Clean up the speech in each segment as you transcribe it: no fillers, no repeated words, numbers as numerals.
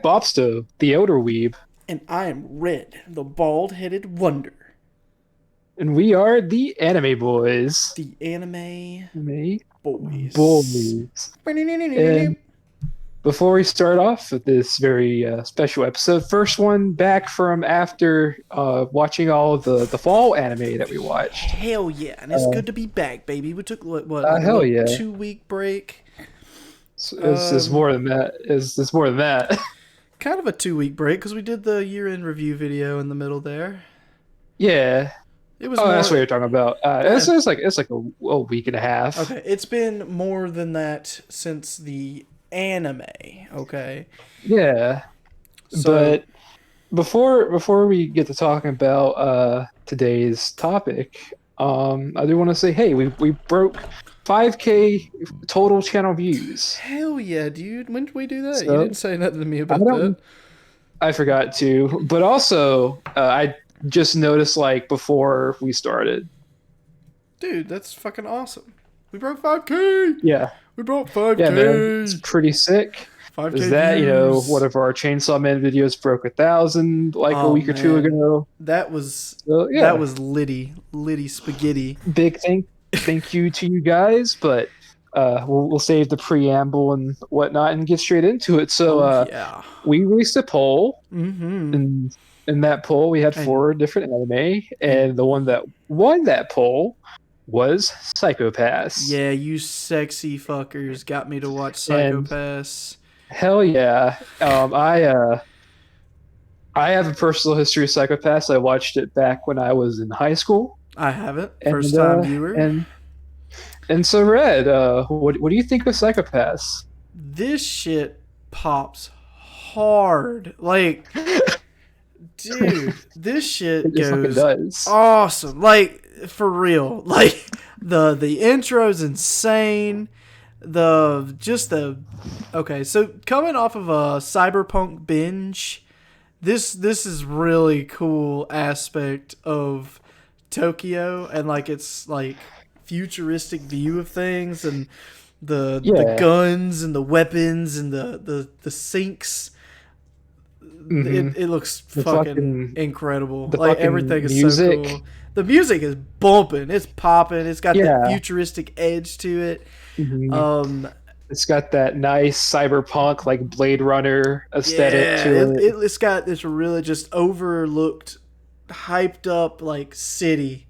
Bopsto, the Elder Weeb, And I am Red, the bald-headed wonder. and we are the Anime Boys. The anime Anime boys. Boys. And before we start off with this very special episode, first one back from after watching all of the fall anime that we watched. Hell yeah, and it's good to be back, baby. We took like a hell yeah. 2-week break. It's more than that. It's more than that. Kind of a 2-week break because we did the year-end review video in the middle there. Yeah. It was. That's what you're talking about. It's like a week and a half. Okay, it's been more than that since the anime. Okay. Yeah. But before we get to talking about today's topic, I do want to say, hey, we broke 5K total channel views. Hell yeah, dude! When did we do that? So, you didn't say nothing to me about that. I forgot to, but also I just noticed like before we started. Dude, that's fucking awesome. We broke 5K. Yeah. We broke 5K. Yeah, man, it's pretty sick. 5K Is that views. one of our Chainsaw Man videos broke 1,000 like a week or two ago? That was that was litty spaghetti. Big thank you to you guys, but we'll save the preamble and whatnot and get straight into it. So we released a poll, and in that poll we had 4 different anime, and the one that won that poll was Psycho-Pass. Yeah, you sexy fuckers got me to watch Psycho-Pass. Hell yeah. I have a personal history of Psycho-Pass. I watched it back when I was in high school. I haven't. First time viewer. And so, Red, what do you think of Psycho-Pass? This shit pops hard. Like, dude, this shit goes awesome. Like, for real. Like, the intro's insane. Okay, so coming off of a cyberpunk binge, this is really cool aspect of Tokyo and like its like futuristic view of things and the guns and the weapons and the sinks. It looks fucking incredible. Like everything is so cool. The music is bumping, it's popping, it's got that futuristic edge to it. It's got that nice cyberpunk like Blade Runner aesthetic to it. It's got this really just overlooked, hyped up like city,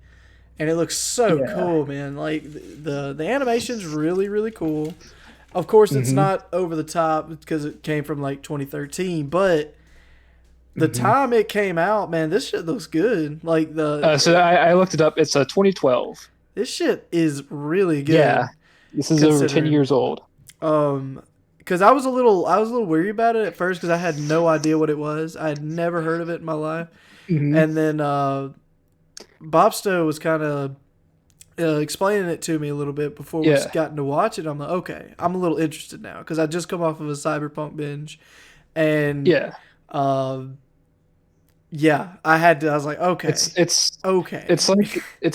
and it looks so cool, man. Like the animation's really, really cool. Of course, it's not over the top because it came from like 2013, but the time it came out, man, this shit looks good. Like so I looked it up. It's 2012. This shit is really good. Yeah, this is over 10 years old. Because I was a little worried about it at first because I had no idea what it was. I had never heard of it in my life, and then Bopsto was kind of explaining it to me a little bit before we gotten to watch it. I'm like, okay, I'm a little interested now because I just come off of a cyberpunk binge, and I had to. I was like, okay, it's okay. It's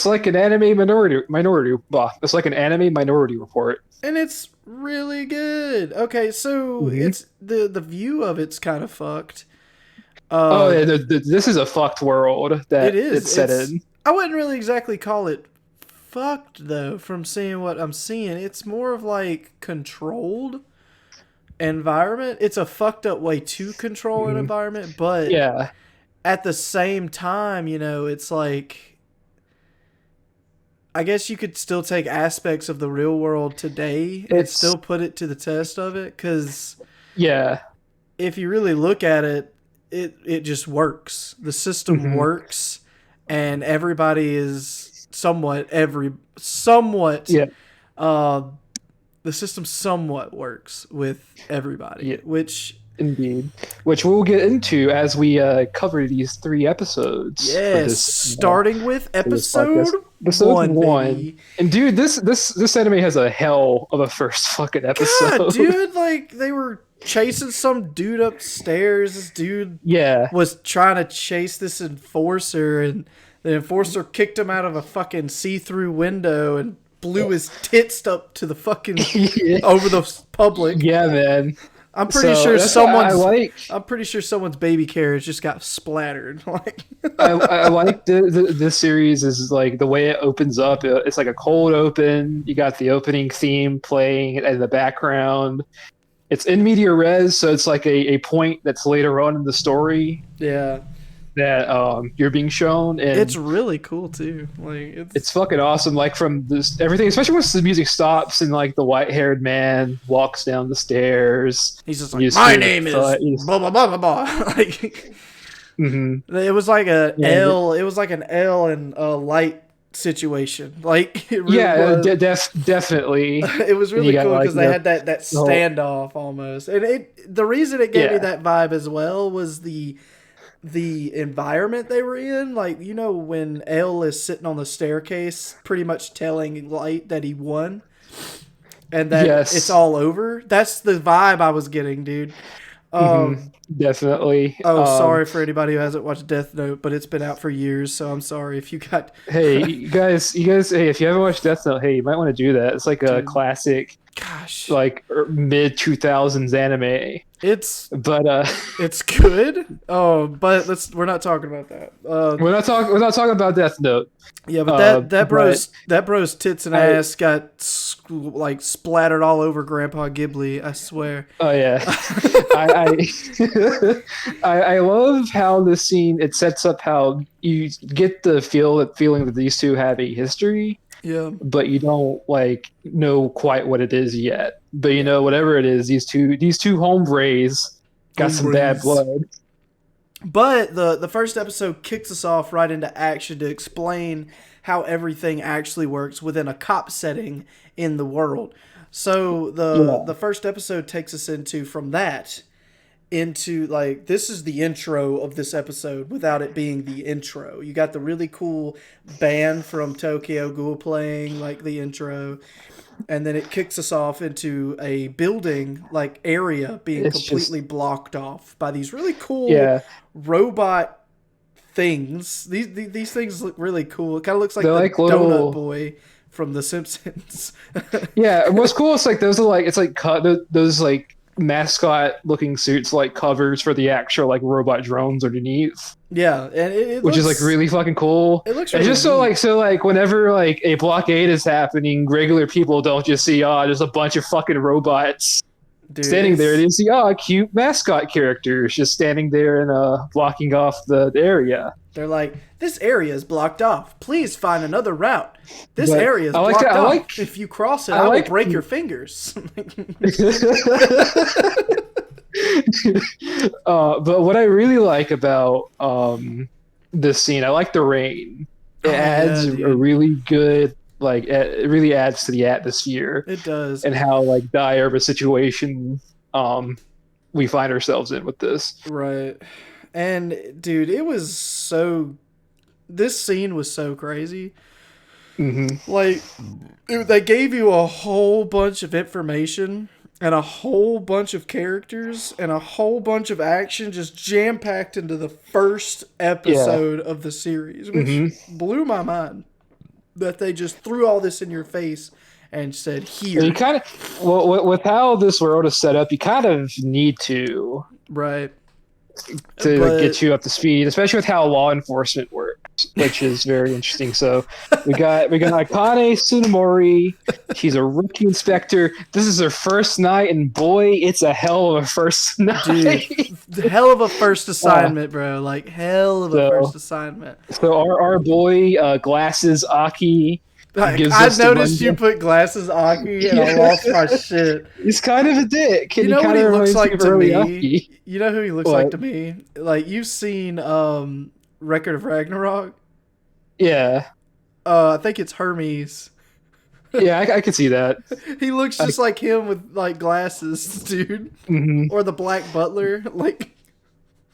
like an anime minority. It's like an anime minority report, and it's really good. Okay, so it's the view of it's kind of fucked. This is a fucked world that it's set in. I wouldn't really exactly call it fucked though. From seeing what I'm seeing, it's more of like controlled environment. It's a fucked up way to control an environment, but at the same time, you know, it's like, I guess you could still take aspects of the real world today and still put it to the test of it. Because if you really look at it, it just works. The system works, and everybody is the system somewhat works with everybody, which we'll get into as we cover these 3 episodes. Yes, starting with episode 1. And dude, this anime has a hell of a first fucking episode. God, dude, like they were chasing some dude upstairs. This dude was trying to chase this enforcer, and the enforcer kicked him out of a fucking see-through window and blew his tits up to the fucking over the public. Yeah, man. I'm pretty So sure that's what I someone's. like. I'm pretty sure someone's baby carriage just got splattered. Like, I like this series is like the way it opens up. It's like a cold open. You got the opening theme playing in the background. It's in media res, so it's like a point that's later on in the story yeah, that you're being shown, it's and really cool too. Like, it's fucking awesome. Like from this everything, especially once the music stops and like the white haired man walks down the stairs. he's just You like, just my hear the name is thud. blah blah blah blah blah. Like, Mm-hmm. it was like a Yeah, L. It was like an L and a light situation. Like, it really yeah, was. definitely. It was And you really got cool like because they had that the whole standoff almost, and the reason it gave me yeah, that vibe as well was the environment they were in. Like, when L is sitting on the staircase, pretty much telling Light that he won and that it's yes. all over. That's the vibe I was getting, dude. Hmm. Um, Definitely. oh, sorry for anybody who hasn't watched Death Note, but it's been out for years, so I'm sorry if you got, Hey, you guys, hey, if you haven't watched Death Note, hey, you might want to do that. It's like a dude. classic, Gosh, like mid 2000s anime. it's But it's good. Oh, but we're not talking about that. we're not talking about Death Note. Yeah, but But that bro's tits and I ass got like splattered all over Grandpa Ghibli. I swear. oh yeah, I I love how this scene it sets up how you get the feeling that these two have a history, Yeah, but you don't like know quite what it is yet. But you yeah. know whatever it is, these two hombres got some bad Hombres. blood. But the first episode kicks us off right into action to explain how everything actually works within a cop setting in the world. So Yeah, the first episode takes us from that into, like, this is the intro of this episode without it being the intro. You got the really cool band from Tokyo Ghoul playing like the intro, and then it kicks us off into a building like area being it's just completely blocked off by these really cool yeah. robot things. These things look really cool. It kind of looks like They're the like Donut little Boy from The Simpsons. yeah. And what's cool is like those are like it's like those like mascot looking suits like covers for the actual like robot drones underneath, Yeah, and which is like really fucking cool. it looks And really just so neat. like whenever like a blockade is happening, regular people don't just see just a bunch of fucking robots Dude, standing there. it's They see cute mascot characters just standing there and blocking off the area. they're like, this area is blocked off. Please find another route. This But area is I like that. blocked I like off. If you cross it, I I will like break your fingers. but what I really like about this scene, I like the rain. It Oh adds yeah, a dude. really good like it really adds to the atmosphere It does. and how like dire of a situation we find ourselves in with this. Right. And dude, it was so this scene was so crazy. Hmm. Like, they gave you a whole bunch of information and a whole bunch of characters and a whole bunch of action just jam packed into the first Yeah. episode of the series, which Hmm. blew my mind that they just threw all this in your face and said, And you here. kind of with how this world is set up, you kind of need Right. to But get you up to speed, especially with how law enforcement works, which is very interesting. So we got Akane Tsunemori. She's a rookie inspector. This is her first night, and boy, it's a hell of a first dude, night. hell of a first uh, assignment, bro. Like, hell of a first so assignment. so our boy Glasses Aki Like, gives I us the noticed you rundown. put glasses, Aki, and I Yeah, lost my shit. he's kind of a dick, You and he know what kind he of looks reminds me like of to early me? Aki. You know who he looks like What? to me? Like, you've seen Record of Ragnarok? Yeah, I think it's Hermes. yeah, I could see that. He looks I, just like him with like glasses, dude. mhm. Or the Black Butler. Like,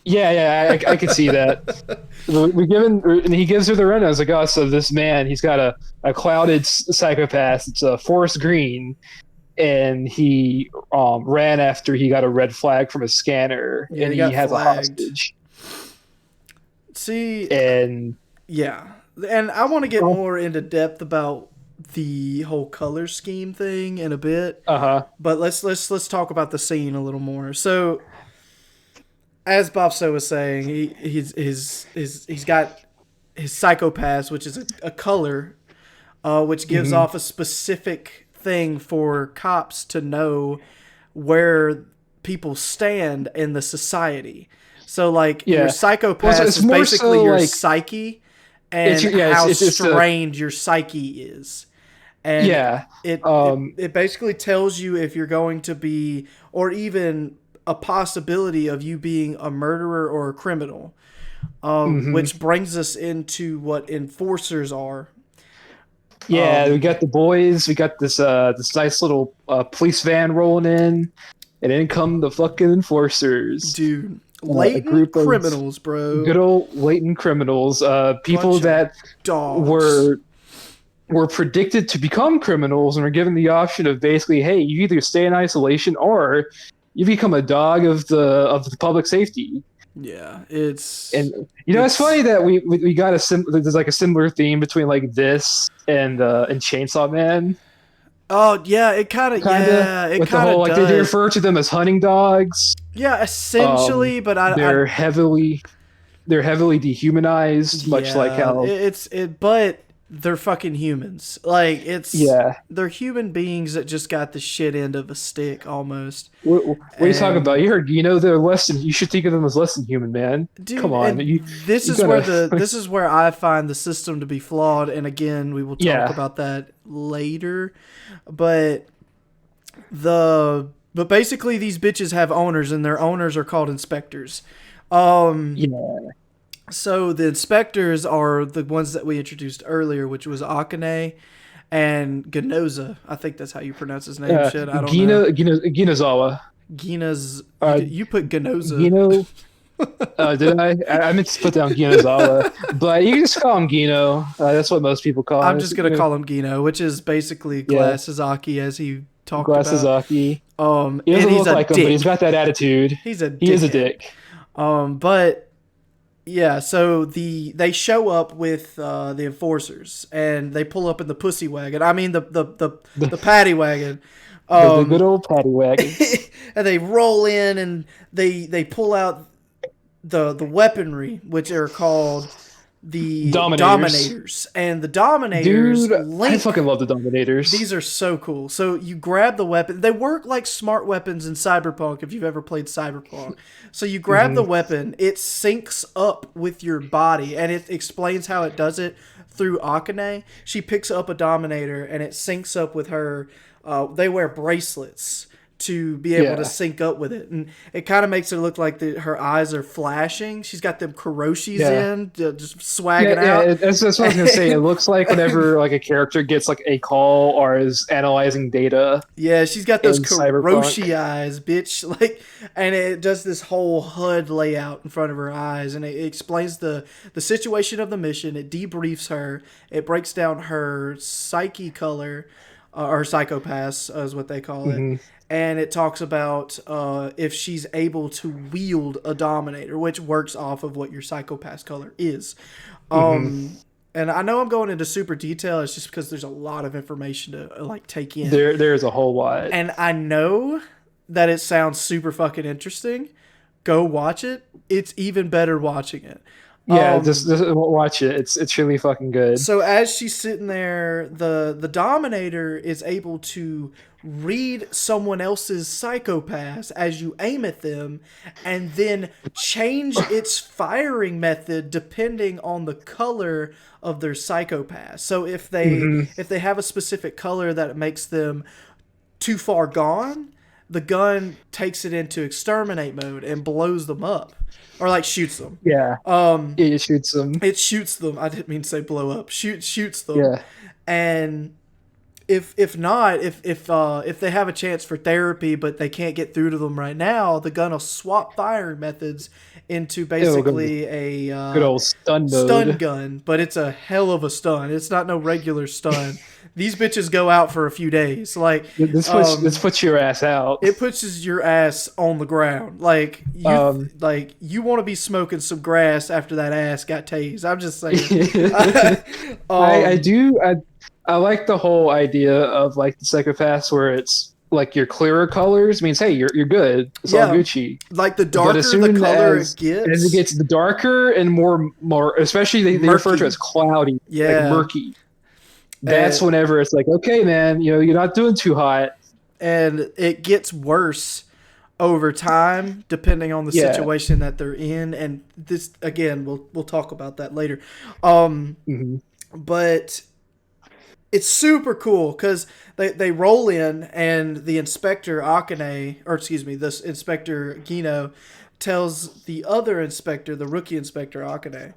Yeah, yeah, I could see that. And he gives her the run. I was like, oh, so this man, he's got a clouded psychopath. It's a Forest Green, and he ran after he got a red flag from a scanner, yeah, and he he got has a flagged. hostage. See, And yeah. And I want to get oh, more into depth about the whole color scheme thing in a bit. Uh-huh. But let's talk about the scene a little more. So, as Bopsto was saying, he's got his psychopath, which is a color, which gives Mm-hmm. off a specific thing for cops to know where people stand in the society. So, like, your Yeah. Well, psychopath it's is more basically so your like psyche it's and yeah, how it's a strained your psyche is. And yeah. it basically tells you if you're going to be, or even a possibility of you being a murderer or a criminal. Mhm. Which brings us into what enforcers are. Yeah, we got the boys. We got this nice little police van rolling in, and in come the fucking enforcers. Dude, A latent group of criminals, bro. good old latent criminals, people Bunch of that dogs. were predicted to become criminals and were given the option of basically, hey, you either stay in isolation or you become a dog of the public safety. Yeah, And it's it's funny that we got there's like a similar theme between like this and Chainsaw Man, oh yeah, kind of it with the kind whole of like they does. refer to them as hunting dogs. Yeah, essentially, but I They're heavily dehumanized, much like yeah, how but they're fucking humans. Like yeah. they're human beings that just got the shit end of a stick almost. What are you talking about? And You heard they're less than. You should think of them as less than human, man. Come dude, on, and you gotta this is where I find the system to be flawed. And again, we will talk yeah. about that later. But but basically these bitches have owners, and their owners are called inspectors. Yeah. So the inspectors are the ones that we introduced earlier, which was Akane and Ganoza. I think that's how you pronounce his name. Shit, I don't know. Ginazawa. Gina's. Uh, You put Ganoza. Gino. Did I? I meant to put down Ginazawa, but you can just call him Gino. That's what most people call I'm him. just gonna call him Gino, which is basically Yeah, Glass Sasaki, as he talked about. Glassazaki. He And doesn't he's look a like him, but he's dick. got that attitude. He's a He is a dickhead. dick. But yeah, so they show up with the enforcers, and they pull up in the pussy wagon. I mean the paddy wagon. The good old paddy wagon. And they roll in, and they pull out the weaponry, which are called the Dominators. Dominators. And the Dominators Dude, I link. fucking love the Dominators. These are so cool. So you grab the weapon. They work like smart weapons in Cyberpunk, if you've ever played Cyberpunk. So you grab the weapon, it syncs up with your body, and it explains how it does it through Akane. She picks up a Dominator, and it syncs up with her. They wear bracelets to be able to Yeah. sync up with it, and it kind of makes it look like her eyes are flashing. She's got them Kuroshis Yeah. in, just swagging out. That's what I was gonna say. It looks like whenever like a character gets like a call or is analyzing data Yeah, she's got those in Cyberpunk. Kuroshi eyes, bitch. Like, and it does this whole HUD layout in front of her eyes, and it explains the situation of the mission. It debriefs her. It breaks down her psyche color, or psychopaths, is what they call it. hmm And it talks about if she's able to wield a Dominator, which works off of what your psychopath color is. hmm And I know I'm going into super detail. It's just because there's a lot of information to like take in. There's a whole lot. And I know that it sounds super fucking interesting. Go watch it. It's even better watching it. Yeah, just watch it. It's really fucking good. So as she's sitting there, the Dominator is able to read someone else's psychopaths as you aim at them, and then change its firing method depending on the color of their psychopath. So hmm if they have a specific color that makes them too far gone, the gun takes it into exterminate mode and blows them up, or like shoots them. Yeah. It shoots them. It shoots them. I didn't mean to say blow up. Shoots them. Yeah. And if not, if they have a chance for therapy but they can't get through to them right now, the gun will swap firing methods into basically a Good old stun stun mode. gun, but it's a hell of a stun. It's not no regular stun. These bitches go out for a few days. Like This puts your ass out. it puts your ass on the ground. Like you want to be smoking some grass after that ass got tased. I'm just saying. I I like the whole idea of like the psychopaths where it's like your clearer colors means hey you're good, it's all Yeah, Gucci. like the But as darker the soon color it as it gets, gets darker and more especially they refer to it as murky. cloudy, like Yeah, murky, that's and whenever it's like okay man, you're not doing too hot. and it gets worse over time depending on the Yeah. situation that they're in. And this again, we'll talk about that later. Um, Hmm. but it's super cool because they roll in and the inspector Akane, or excuse me, this inspector Gino tells the other inspector, the rookie inspector Akane,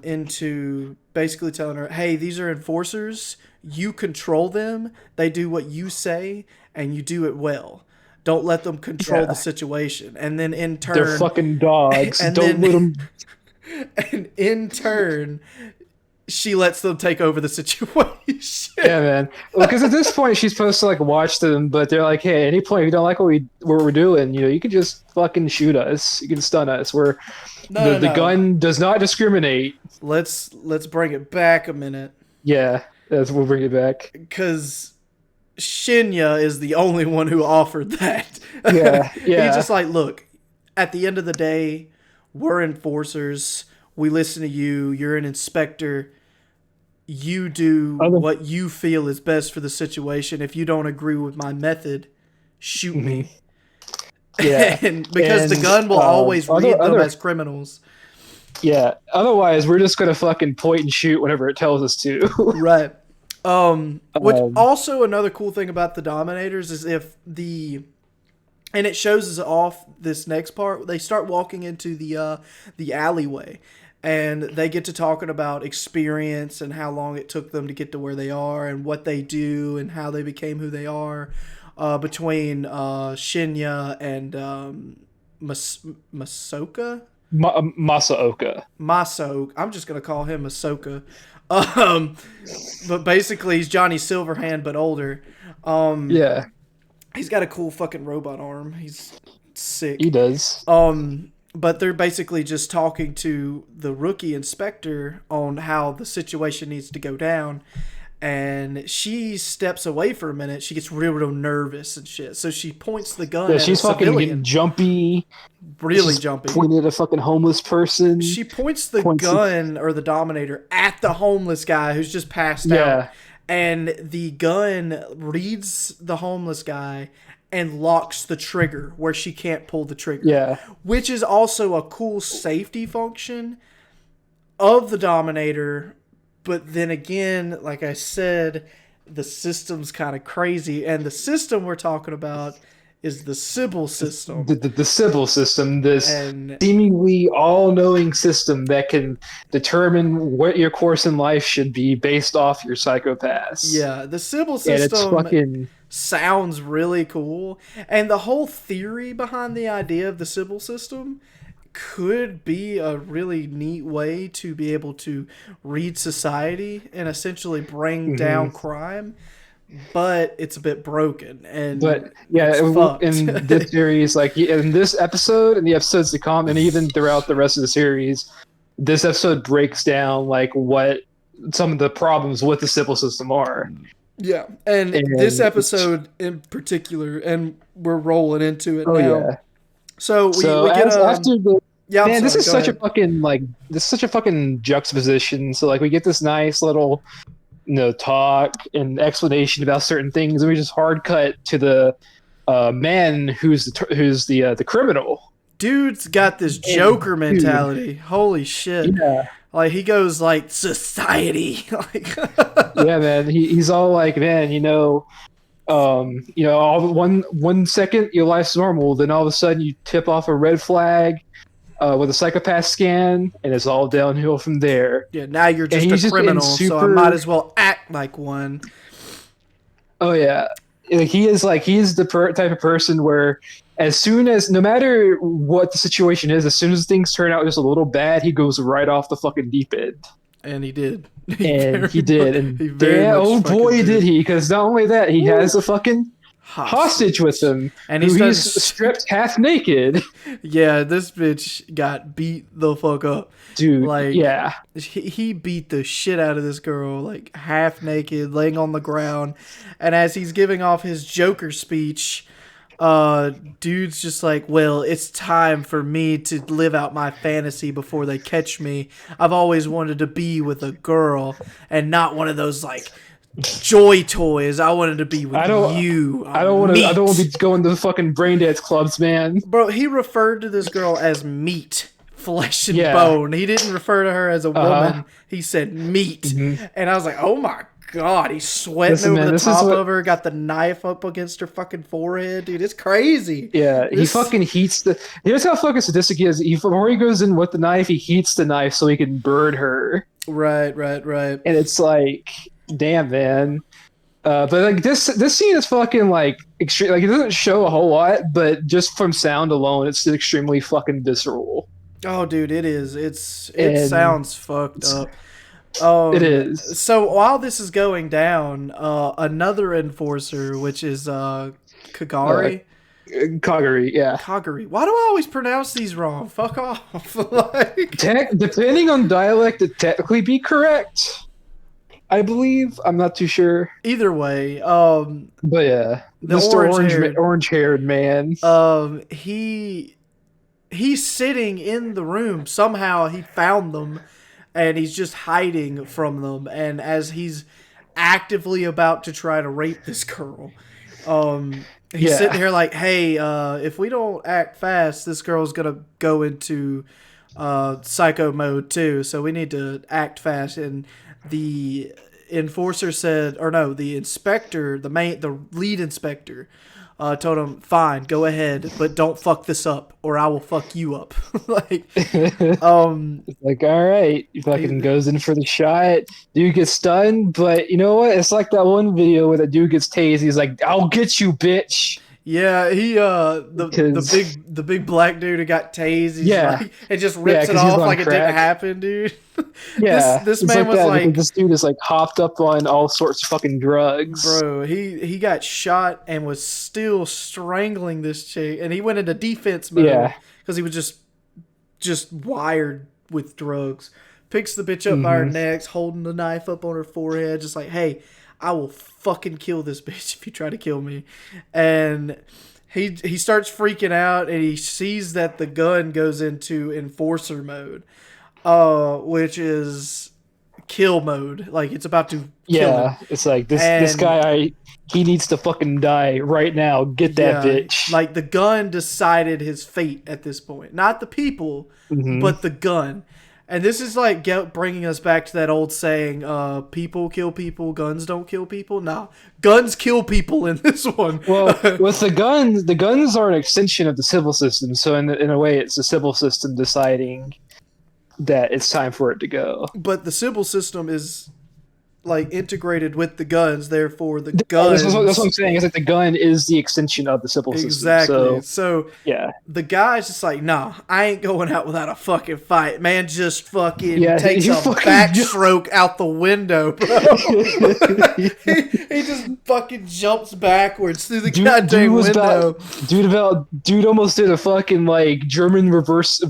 into basically telling her, "Hey, these are enforcers. You control them. They do what you say, and you do it well. Don't let them control the Yeah. situation." And then in They're turn, fucking dogs. and Don't let then them. and in turn, she lets them take over the situation. Yeah, man. Well, because at this point she's supposed to like watch them, but they're like, hey, at any point if you don't like what we're doing, you can just fucking shoot us. You can stun us. Where No, no, the no. gun does not discriminate. Let's bring it back a minute, Yeah, that's we'll bring it back. because Shinya is the only one who offered that. Yeah, He's yeah. just like, look, at the end of the day, we're enforcers. We listen to you. You're an inspector. You do Other, what you feel is best for the situation. If you don't agree with my method, shoot mhm. me. Yeah, And because the and gun will always read them other as criminals. yeah. Otherwise, we're just gonna fucking point and shoot whenever it tells us to. Right. Which um, also another cool thing about the Dominators is if the and it shows us off this next part. They start walking into the alleyway, and they get to talking about experience and how long it took them to get to where they are and what they do and how they became who they are. Between Shinya and Masoka. Masaoka. Maso. I'm just gonna call him Masoka. Um, but basically he's Johnny Silverhand but older. Um, Yeah, he's got a cool fucking robot arm. He's he sick. does. But they're basically just talking to the rookie inspector on how the situation needs to go down. And she steps away for a minute. She gets real nervous and shit. So she points the gun Yeah, at a she's fucking getting civilian, jumpy. really She's jumpy. pointing at a fucking homeless person. She points the Points at, gun or the Dominator at the homeless guy who's just passed out. yeah, And the gun reads the homeless guy and locks the trigger where she can't pull the trigger. yeah. Which is also a cool safety function of the Dominator. But then again, like I said, the system's kind of crazy. And the system we're talking about is the Sybil system. The Sybil system, this And seemingly all-knowing system that can determine what your course in life should be based off your psychopaths. yeah, the Sybil And it's system fucking sounds really cool. And the whole theory behind the idea of the Sybil system could be a really neat way to be able to read society and essentially bring down crime. But it's a bit broken, and but yeah, it's fucked. in this series, like in this episode and the episodes to come, and even throughout the rest of the series, this episode breaks down like what some of the problems with the Sybil system are. Yeah, and this episode in particular, and we're rolling into it now. Yeah. So we get after the yeah. I'm man, sorry, this is go such ahead. a fucking like this is such a fucking juxtaposition. So like we get this nice little talk and explanation about certain things, and we just hard cut to the man who's the criminal. Dude's got this Joker mentality. Holy shit! Yeah, Like he goes like society. Like yeah, man. He's all like, man, all one second your life's normal, then all of a sudden you tip off a red flag with a psychopath scan, and it's all downhill from there. yeah, now you're just a criminal, so I might as well act like one. Oh yeah, he's the type of person where no matter what the situation is, as soon as things turn out just a little bad, he goes right off the fucking deep end. And he did. He did. And damn, oh boy, did he! Because not only that, he has a fucking hostage with him, and who he's stripped half naked. Yeah, this bitch got beat the fuck up. Dude, like, yeah. He beat the shit out of this girl, like, half naked, laying on the ground. And as he's giving off his Joker speech, dude's just like, well, it's time for me to live out my fantasy before they catch me. I've always wanted to be with a girl and not one of those, like, joy toys. I wanted to be with you. I don't want to be going to the fucking brain dance clubs, man. Bro, he referred to this girl as meat, flesh and bone. He didn't refer to her as a woman. He said meat. And I was like, oh my God, he's sweating over the top of her, got the knife up against her fucking forehead. Dude, it's crazy. Yeah, he fucking heats the... Here's how fucking sadistic he is. Before he goes in with the knife, he heats the knife so he can burn her. Right. And it's like, damn, man. But like this scene is fucking like extreme. Like, it doesn't show a whole lot, but just from sound alone, it's extremely fucking visceral. Oh, dude, it is. It sounds fucked up. It is. So while this is going down, another enforcer, which is Kagari. Kagari, yeah. Kagari. Why do I always pronounce these wrong? Fuck off. Depending on dialect, it technically be correct. I believe. I'm not too sure. Either way, but yeah, the orange-haired man. He's sitting in the room. Somehow he found them, and he's just hiding from them. And as he's actively about to try to rape this girl, he's sitting here like, "Hey, if we don't act fast, this girl's gonna go into psycho mode too. So we need to act fast." And the enforcer said, or no, the inspector, the lead inspector, told him, "Fine, go ahead, but don't fuck this up, or I will fuck you up." Like, it's like, all right, he fucking goes in for the shot. Dude gets stunned, but you know what? It's like that one video where the dude gets tased. He's like, "I'll get you, bitch." Yeah, he the big black dude who got tased. He's like, it just rips it off like it didn't happen, dude. Yeah, this man was like, this dude is like hopped up on all sorts of fucking drugs, bro. He got shot and was still strangling this chick, and he went into defense mode because he was just wired with drugs. Picks the bitch up by her neck, holding the knife up on her forehead, just like, "Hey, I will fucking kill this bitch if you try to kill me." And he starts freaking out, and he sees that the gun goes into enforcer mode, which is kill mode. Like, it's about to kill him. It's like this guy, he needs to fucking die right now. Get that bitch. Like, the gun decided his fate at this point. Not the people, but the gun. And this is like bringing us back to that old saying, people kill people, guns don't kill people. Nah, guns kill people in this one. Well, with the guns are an extension of the civil system. So in a way, it's the civil system deciding that it's time for it to go. But the civil system is like integrated with the guns, therefore the guns. That's what I'm saying. Is that the gun is the extension of the civil system. Exactly. So yeah, the guy's just like, "Nah, I ain't going out without a fucking fight." Man just fucking takes a backstroke out the window, bro. he just fucking jumps backwards through the goddamn window. Dude almost did a fucking like German reverse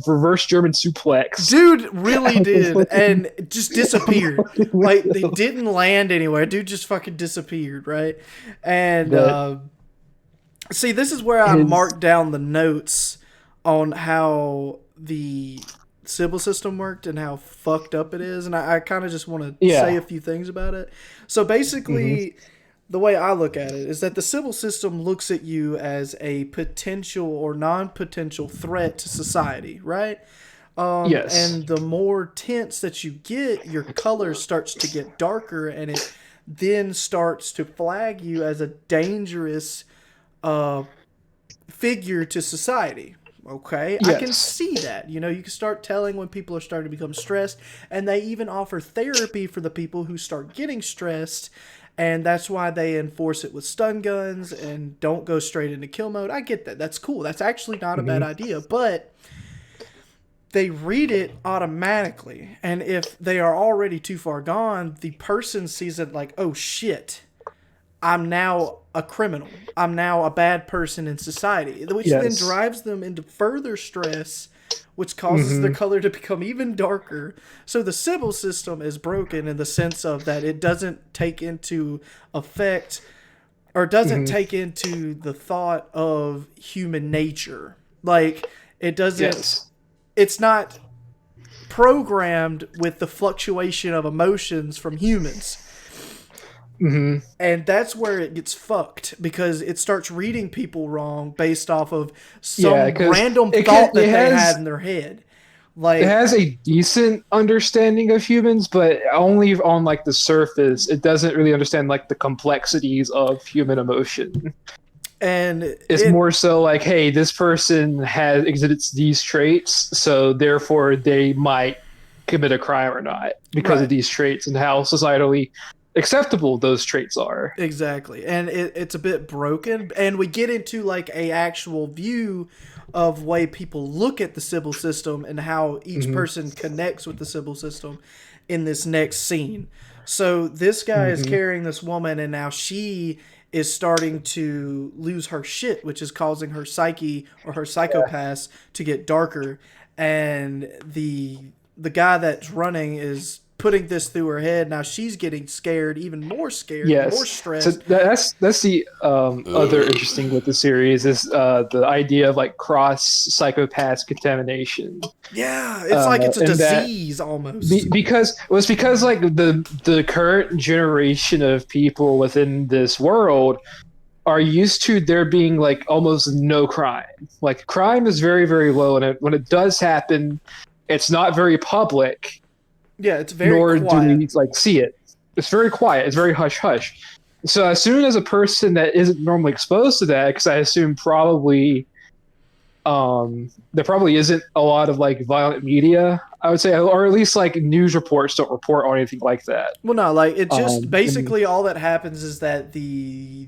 German suplex. Dude really did, and just disappeared. Like, they didn't land anywhere. Dude just fucking disappeared, right? And see, this is where I marked down the notes on how the civil system worked and how fucked up it is, and I kind of just want to say a few things about it. So basically, the way I look at it is that the civil system looks at you as a potential or non-potential threat to society, right? Yes. And the more tense that you get, your color starts to get darker, and it then starts to flag you as a dangerous figure to society. Okay? Yes. I can see that. You know, you can start telling when people are starting to become stressed, and they even offer therapy for the people who start getting stressed, and that's why they enforce it with stun guns and don't go straight into kill mode. I get that. That's cool. That's actually not a bad idea, but they read it automatically, and if they are already too far gone, the person sees it like, "Oh shit, I'm now a criminal. I'm now a bad person in society, which then Yes. drives them into further stress, which causes their color to become even darker. So the Sybil system is broken in the sense of that it doesn't take into effect or doesn't take into the thought of human nature. Like, it doesn't, Yes. it's not programmed with the fluctuation of emotions from humans. And that's where it gets fucked, because it starts reading people wrong based off of some random thought that they had in their head. Like, it has a decent understanding of humans, but only on like the surface. It doesn't really understand like the complexities of human emotion. And it's more so like, hey, this person exhibits these traits, so therefore they might commit a crime or not because of these traits and how societally acceptable those traits are. Exactly. And it's a bit broken, and we get into like a actual view of way people look at the Sybil system and how each person connects with the Sybil system in this next scene. So this guy is carrying this woman, and now she is starting to lose her shit, which is causing her psyche or her psychopaths to get darker. And the guy that's running is putting this through her head. Now she's getting scared, even more scared, more stressed. So that's the other interesting with the series is the idea of like cross psychopath contamination. Yeah, it's like it's a disease almost. Because like the current generation of people within this world are used to there being like almost no crime. Like crime is very, very low, and when it does happen, it's not very public. Yeah, it's very quiet. Nor do we like see it. It's very quiet. It's very hush hush. So as soon as a person that isn't normally exposed to that, because I assume probably there probably isn't a lot of like violent media, I would say, or at least like news reports don't report on anything like that. Well, no, like it just basically all that happens is that the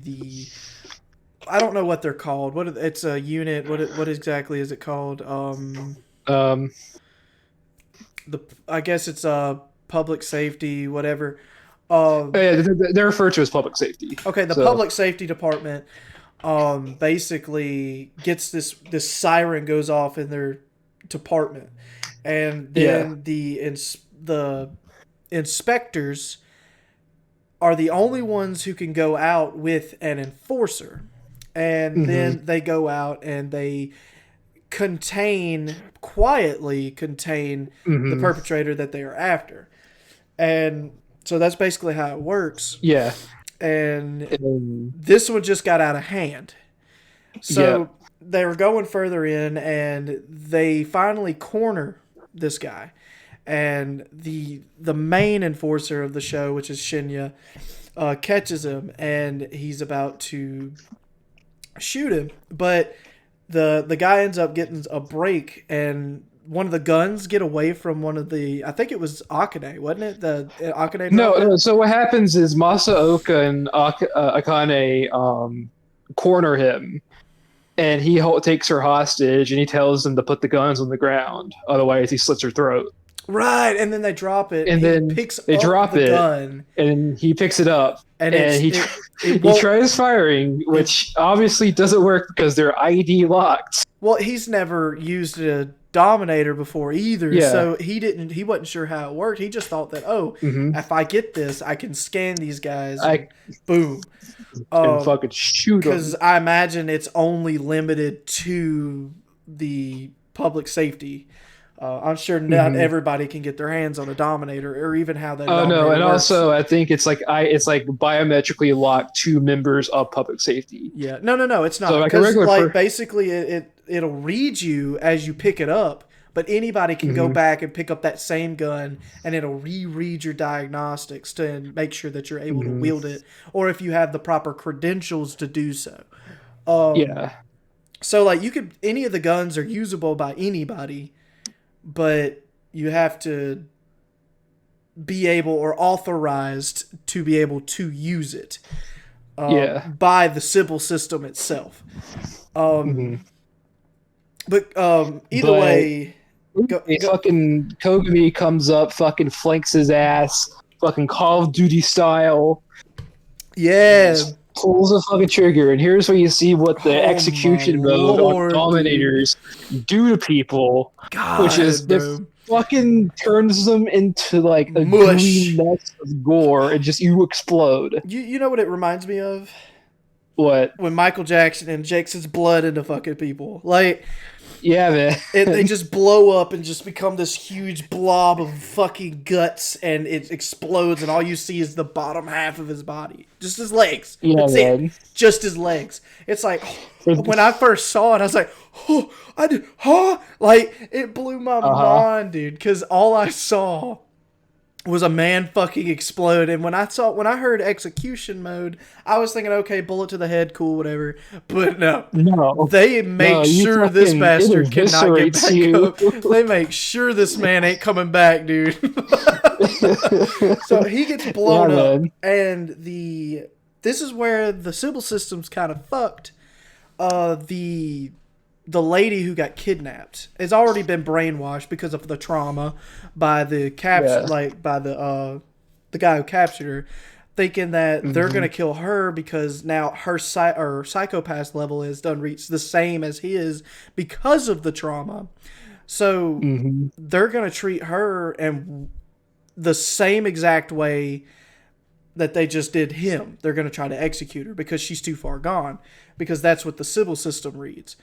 I don't know what they're called. It's a unit. What exactly is it called? I guess it's public safety, whatever. Yeah, they're referred to as public safety. Okay, the public safety department basically gets this siren goes off in their department, and then the inspectors are the only ones who can go out with an enforcer, and then they go out and they quietly contain the perpetrator that they are after. And so that's basically how it works. Yeah. And this one just got out of hand. So they were going further in, and they finally corner this guy. And the main enforcer of the show, which is Shinya, catches him, and he's about to shoot him. But the guy ends up getting a break, and one of the guns get away from one of the, I think it was Akane, wasn't it? The Akane? No, so what happens is Masaoka and Akane corner him, and he takes her hostage, and he tells them to put the guns on the ground, otherwise he slits her throat. Right, and then they drop it, and then they drop the gun, and he picks it up, and he tries firing, which obviously doesn't work because they're ID locked. Well, he's never used a Dominator before either, so he wasn't sure how it worked. He just thought that, if I get this, I can scan these guys, boom, and fucking shoot them. Because I imagine it's only limited to the public safety. I'm sure not everybody can get their hands on a Dominator, or even how that. Oh no, and works. Also I think it's like biometrically locked to members of public safety. Yeah, no, it's not. So like basically it'll read you as you pick it up, but anybody can go back and pick up that same gun, and it'll reread your diagnostics to make sure that you're able to wield it, or if you have the proper credentials to do so. So like any of the guns are usable by anybody, but you have to be able or authorized to be able to use it by the Sybil system itself. But either way... Fucking Kogami comes up, fucking flanks his ass, fucking Call of Duty style. Yeah. pulls the fucking trigger, and here's where you see what the Oh my execution mode on lord, Dominators do to people, which is God, it bro. fucking turns them into like a green Mush. mess of gore, and just you explode. You know what it reminds me of? What? When Michael Jackson injects his blood into fucking people. Like, Yeah, man. they just blow up and just become this huge blob of fucking guts, and it explodes, and all you see is the bottom half of his body. Just his legs. Yeah, That's man. it. Just his legs. It's like, when I first saw it, I was like, oh, I did, huh? Like, it blew my mind, dude, because all I saw was a man fucking explode. And when I heard execution mode, I was thinking, okay, bullet to the head, cool, whatever. But no, they make sure this bastard cannot get back up. They make sure this man ain't coming back, dude. So he gets blown up, and this is where the civil system's kind of fucked. The lady who got kidnapped has already been brainwashed because of the trauma by the the guy who captured her, thinking that they're gonna kill her because now her psychopath level is done reached the same as his because of the trauma. So they're gonna treat her and the same exact way that they just did him. They're gonna try to execute her because she's too far gone. Because that's what the civil system reads.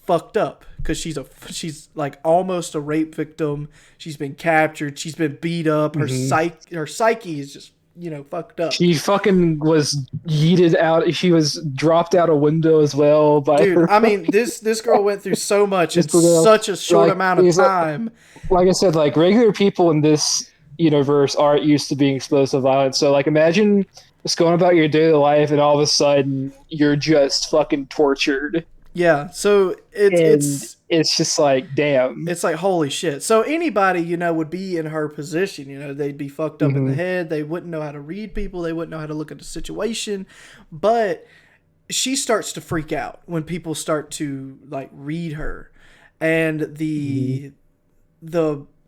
Fucked up, because she's like almost a rape victim. She's been captured. She's been beat up. Her psyche is just fucked up. She fucking was yeeted out. She was dropped out a window as well. Dude, I mean, this girl went through so much in such a short amount of time. Like I said, like regular people in this universe aren't used to being exposed to violence. So like, imagine just going about your daily life and all of a sudden you're just fucking tortured. Yeah, so it's just like, damn. It's like, holy shit. So anybody, would be in her position. They'd be fucked up in the head. They wouldn't know how to read people. They wouldn't know how to look at the situation. But she starts to freak out when people start to, like, read her. And the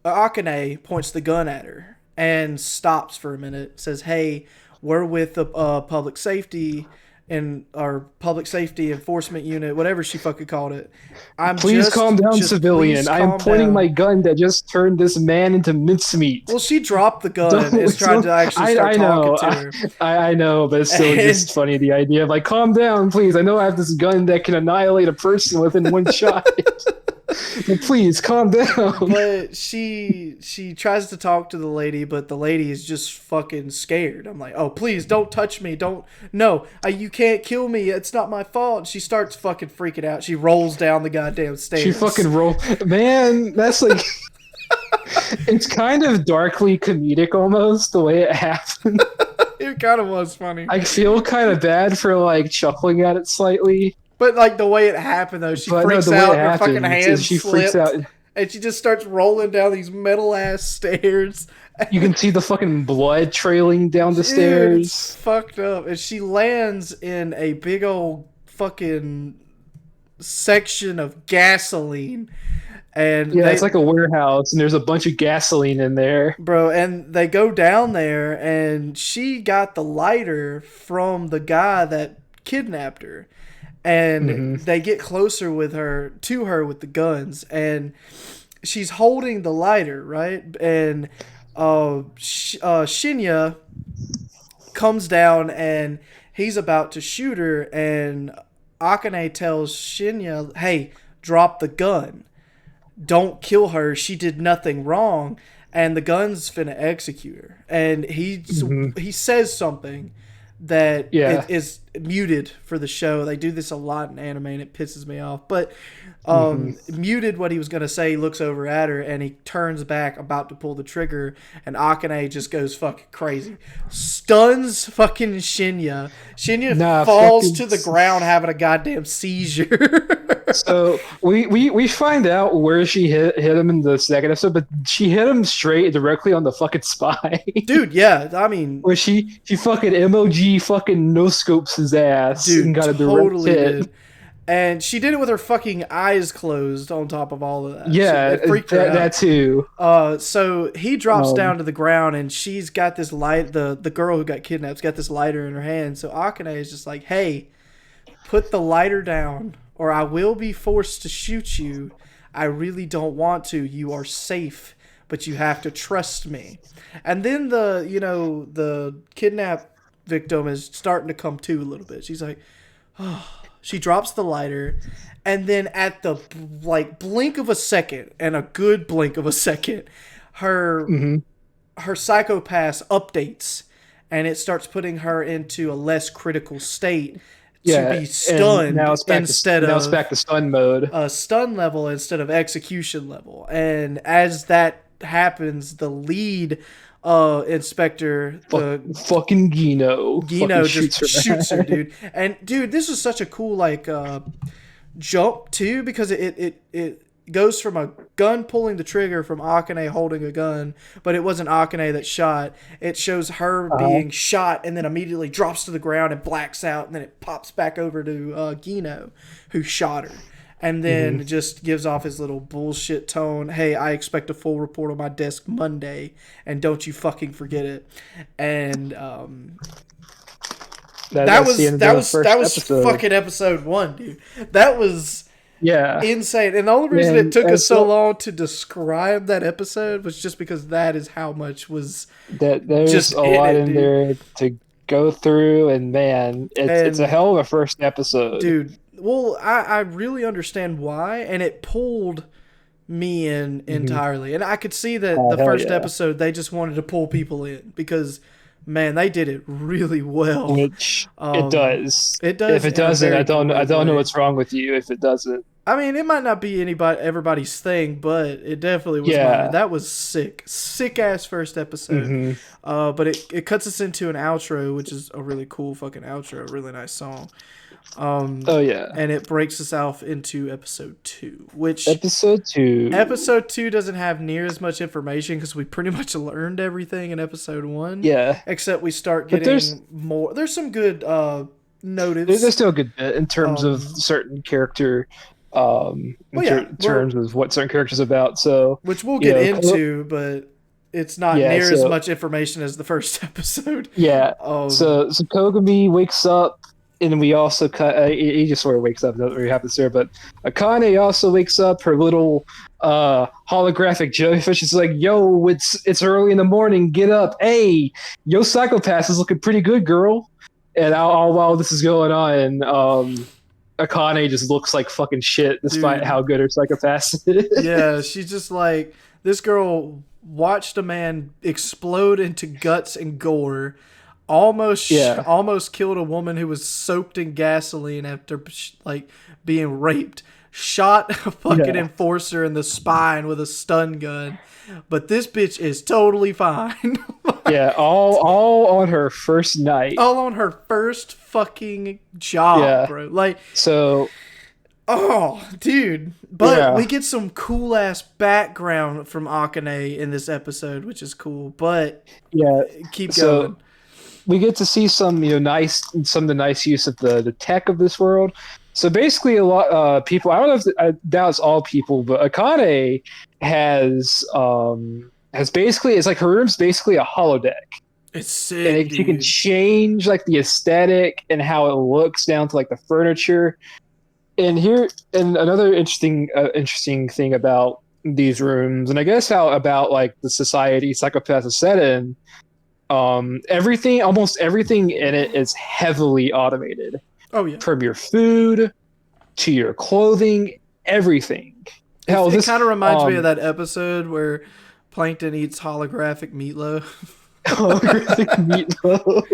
Akane points the gun at her and stops for a minute, says, hey, we're with the public safety and our public safety enforcement unit, whatever she fucking called it. Please calm down, civilian. I am pointing my gun that just turned this man into mincemeat. Well, she dropped the gun and is trying to actually start talking to her. I know, but it's still just funny, the idea of like, calm down, please. I know I have this gun that can annihilate a person within one shot. But please, calm down. But she tries to talk to the lady, but the lady is just fucking scared. I'm like, oh, please, don't touch me. You can't kill me. It's not my fault. She starts fucking freaking out. She rolls down the goddamn stairs. She fucking Man, that's like... It's kind of darkly comedic almost, the way it happened. It kind of was funny. I feel kind of bad for like chuckling at it slightly. But like the way it happened though, she freaks out, her fucking hands freaks out, and she just starts rolling down these metal ass stairs. You can see the fucking blood trailing down the stairs. It's fucked up. And she lands in a big old fucking section of gasoline. And it's like a warehouse, and there's a bunch of gasoline in there. Bro, and they go down there, and she got the lighter from the guy that kidnapped her. And they get closer to her with the guns, and she's holding the lighter, right? And Shinya comes down, and he's about to shoot her, and Akane tells Shinya, hey, drop the gun. Don't kill her. She did nothing wrong, and the gun's finna execute her. And he says something that is muted for the show. They do this a lot in anime, and it pisses me off. But muted what he was going to say, looks over at her, and he turns back about to pull the trigger, and Akane just goes fucking crazy. Stuns fucking Shinya. Shinya falls to the ground having a goddamn seizure. So we find out where she hit him in the second episode, but she hit him straight directly on the fucking spine. Dude, yeah, I mean, where she fucking MOG fucking no scopes his ass, dude, and got a totally direct hit. did. And she did it with her fucking eyes closed on top of all of that. Yeah, It freaked her out. That too. So he drops down to the ground, and she's got this light. The girl who got kidnapped's got this lighter in her hand. So Akane is just like, "Hey, put the lighter down, or I will be forced to shoot you. I really don't want to. You are safe, but you have to trust me." And then the kidnap victim is starting to come to a little bit. She's like, "Oh." She drops the lighter, and then at the blink of a second, and a good blink of a second, her psychopath updates, and it starts putting her into a less critical state to be stunned now it's back now it's back to stun mode. Stun level instead of execution level. And as that happens, the lead inspector, fucking Gino just shoots her, dude. And dude, this is such a cool jump too, because it goes from a gun pulling the trigger from Akane holding a gun, but it wasn't Akane that shot. It shows her being shot and then immediately drops to the ground and blacks out, and then it pops back over to Gino, who shot her. And then just gives off his little bullshit tone. "Hey, I expect a full report on my desk Monday, and don't you fucking forget it." And that was fucking episode 1, dude. That was insane. And the only reason it took us so long to describe that episode was just because that is how much was there's just a lot in there to go through, and man, it's a hell of a first episode, dude. Well, I really understand why, and it pulled me in entirely. And I could see that the first episode, they just wanted to pull people in because, man, they did it really well. Which it does. It does. If it doesn't, I don't know what's wrong with you if it doesn't. I mean, it might not be everybody's thing, but it definitely was mine. That was sick ass first episode. But it cuts us into an outro, which is a really cool fucking outro, a really nice song. And it breaks us off into episode 2, which episode 2 doesn't have near as much information because we pretty much learned everything in episode 1. Except we start getting more. There's some good notices. There's still a good bit in terms of certain character terms of what certain characters about, so which we'll get into, but it's not near as much information as the first episode. So Kogami wakes up, and we also cut. He just sort of wakes up. Doesn't really happen there, but Akane also wakes up. Her little holographic jellyfish is like, "Yo, it's early in the morning. Get up! Hey, yo, psychopath is looking pretty good, girl." And all while this is going on, Akane just looks like fucking shit, despite how good her psychopath is. Yeah, she's just like, this girl watched a man explode into guts and gore. Almost killed a woman who was soaked in gasoline after being raped. Shot a fucking enforcer in the spine with a stun gun. But this bitch is totally fine. All on her first night. All on her first fucking job, bro. Oh, dude. But we get some cool ass background from Akane in this episode, which is cool. But keep going. We get to see some of the nice use of the tech of this world. So basically, a lot people. I don't know if I doubt it's all people, but Akane has basically, it's like her room's basically a holodeck. It's sick. And she can change the aesthetic and how it looks down to the furniture. And another interesting thing about these rooms, and I guess about the society psychopaths is set in. Almost everything in it is heavily automated. Oh yeah. From your food to your clothing, everything. It kind of reminds me of that episode where Plankton eats holographic meatloaf. Holographic meatloaf.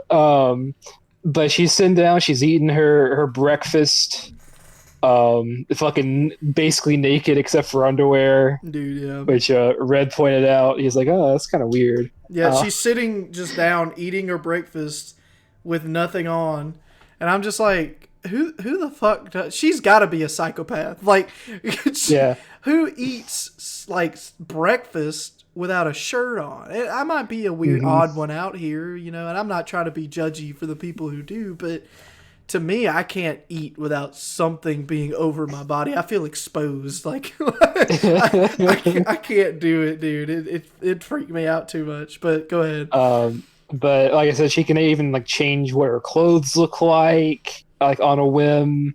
Meatloaf. But she's sitting down. She's eating her breakfast. Fucking basically naked except for underwear. Dude, yeah. Which Red pointed out. He's like, "Oh, that's kind of weird." Yeah, she's sitting just down eating her breakfast with nothing on, and I'm just like, who the fuck? She's got to be a psychopath. Who eats eats like breakfast without a shirt on. I might be a weird, odd one out here, you know, and I'm not trying to be judgy for the people who do, but to me, I can't eat without something being over my body. I feel exposed. Like I can't do it, dude. It freaked me out too much. But go ahead. But like I said, she can even like change what her clothes look like on a whim.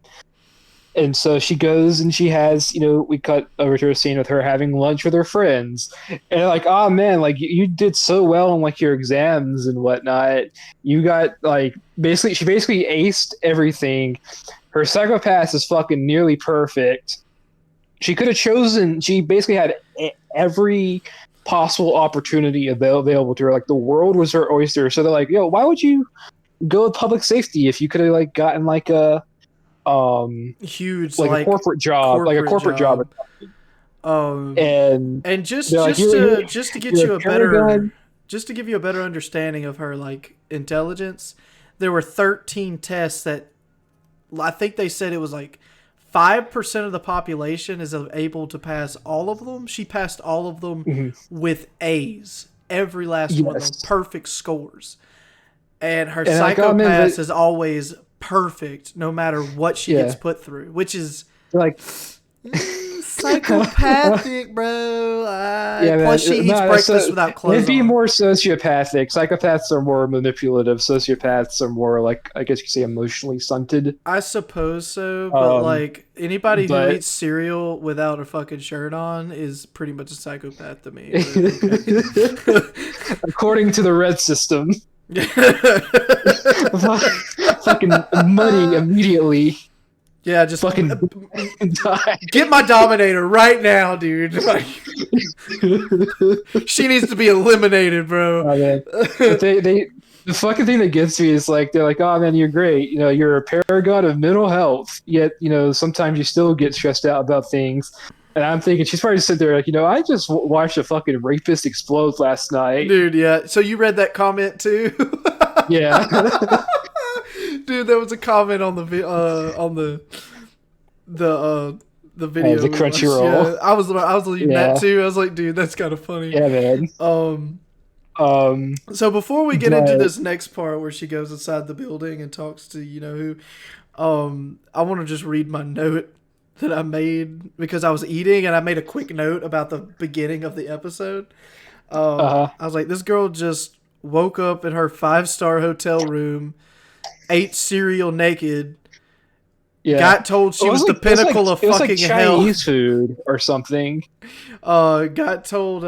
And so she goes and she has, we cut over to a scene with her having lunch with her friends. And like, oh man, like you did so well on like your exams and whatnot. You got like she basically aced everything. Her psychopath is fucking nearly perfect. She could have chosen, she basically had every possible opportunity available to her. Like the world was her oyster. So they're like, yo, why would you go with public safety if you could have like gotten like a huge like a corporate job, like a corporate job. And just to get you a better just to give you a better understanding of her like intelligence, there were 13 tests that I think they said it was like 5% of the population is able to pass all of them. She passed all of them with A's, every last one of them, perfect scores. And her psychopath is always perfect no matter what she gets put through, which is like psychopathic, bro. Plus she eats breakfast without clothes on. It'd be more sociopathic. Psychopaths are more manipulative. Sociopaths are more like, I guess you could say, emotionally stunted. I suppose so, but like anybody who eats cereal without a fucking shirt on is pretty much a psychopath to me. According to the red system. Fucking muddy immediately. Yeah, just fucking die. Get my Dominator right now, dude. She needs to be eliminated, bro. The fucking thing that gets me is like they're like, oh man, you're great. You're a paragon of mental health. Yet sometimes you still get stressed out about things. And I'm thinking she's probably sitting there like, I just watched a fucking rapist explode last night. Dude, yeah. So you read that comment too? Yeah. Dude, there was a comment on the video. The Crunchyroll. Yeah, I was reading that too. I was like, dude, that's kind of funny. Yeah, man. So before we get into this next part where she goes inside the building and talks to who, I want to just read my note that I made because I was eating and I made a quick note about the beginning of the episode. I was like, this girl just woke up in her 5-star hotel room, ate cereal naked, got told she was the pinnacle of fucking hell. Chinese food or something. Got told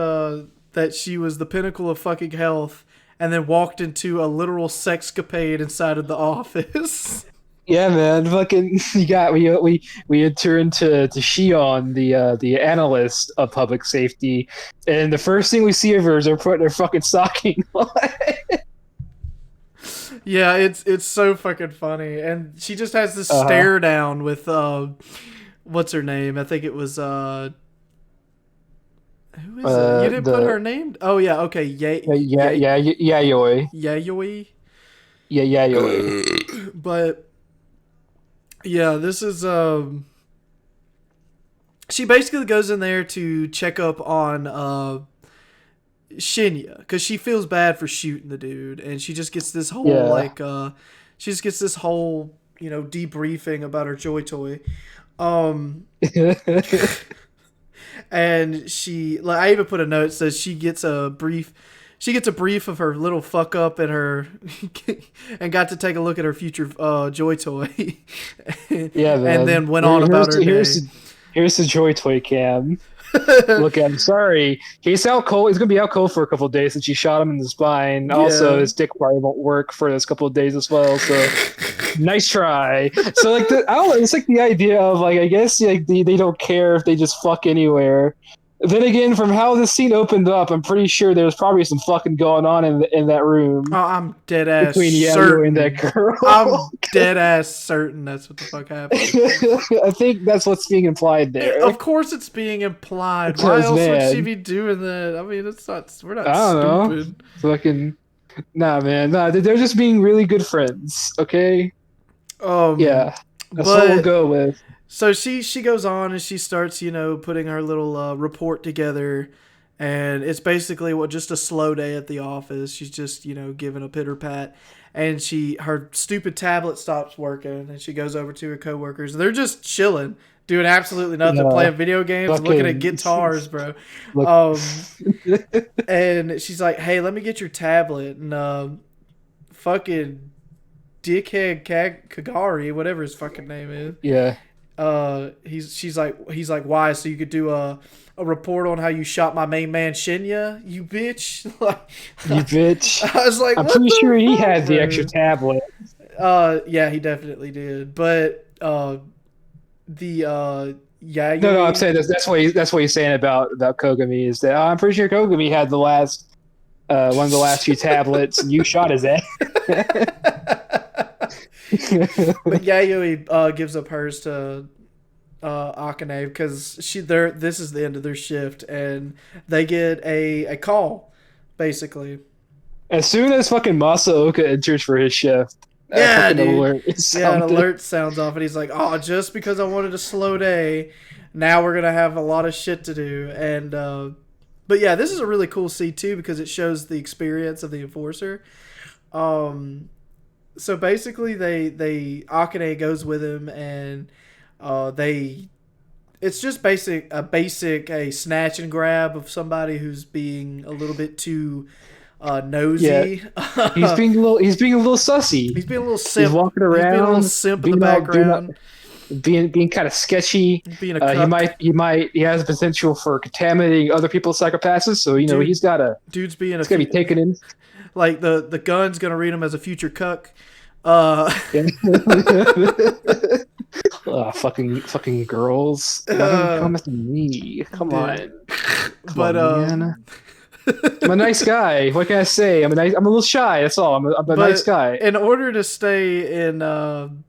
that she was the pinnacle of fucking health, and then walked into a literal sexcapade inside of the office. Yeah, man. Fucking, we enter into Shion, the analyst of public safety, and the first thing we see of her is her putting her fucking stocking on. Yeah, it's so fucking funny, and she just has this stare down with what's her name? I think it was who is it? You didn't put her name? Oh yeah, okay, Yayoi. Yayoi. Yeah, Yayoi. But yeah, this is she basically goes in there to check up on Shinya because she feels bad for shooting the dude, and she just gets this whole debriefing about her Joy Toy. And she, like, I even put a note that says she gets a brief of her little fuck up and her and got to take a look at her future Joy Toy. Yeah, man. And then went on about her day. Here's the Joy Toy cam. Look at him. Sorry, he's out cold. He's gonna be out cold for a couple of days since you shot him in the spine. Yeah. Also, his dick probably won't work for this couple of days as well. So, nice try. So, like, I don't know. It's like the idea of like, I guess like they don't care if they just fuck anywhere. Then again, from how this scene opened up, I'm pretty sure there's probably some fucking going on in that room. Oh, I'm dead ass between Yayoi and that girl. I'm dead ass certain that's what the fuck happened. I think that's what's being implied there. Of course, it's being implied. Why else would she be doing that? I mean, it's not. We're not stupid. Fucking nah, man. Nah, they're just being really good friends. Okay. Yeah, that's what we'll go with. So she goes on and she starts, putting her little report together, and it's basically just a slow day at the office. She's just giving a pitter pat, and her stupid tablet stops working, and she goes over to her coworkers. They're just chilling, doing absolutely nothing, playing video games, and looking at guitars, bro. And she's like, "Hey, let me get your tablet," and fucking dickhead Kagari, whatever his fucking name is. Yeah. He's like, why? So you could do a report on how you shot my main man Shinya, you bitch. You bitch. I was like, I'm pretty sure he had the extra tablet. Yeah, he definitely did. But yeah. No, I'm saying that's what he's saying about Kogami is that I'm pretty sure Kogami had the last one of the last few tablets, and you shot his ass. But Yayoi gives up hers to Akane because this is the end of their shift, and they get a call, basically. As soon as fucking Masaoka enters for his shift, an alert sounds off, and he's like, "Oh, just because I wanted a slow day, now we're gonna have a lot of shit to do." And but yeah, this is a really cool scene too because it shows the experience of the enforcer. So basically, they Akane goes with him, and it's just a snatch and grab of somebody who's being a little bit too nosy. Yeah. He's being a little sussy. He's being a little simp. He's walking around. He's being a little simp in the background. Being kind of sketchy. Being a cuck. He has the potential for contaminating other people's psychopathes. So he's got to. Dude's be taken in. Like the gun's gonna read him as a future cuck. Fucking girls. Come with me. Come on. Man. I'm a nice guy. What can I say? I'm a little shy. That's all. I'm a nice guy. In order to stay in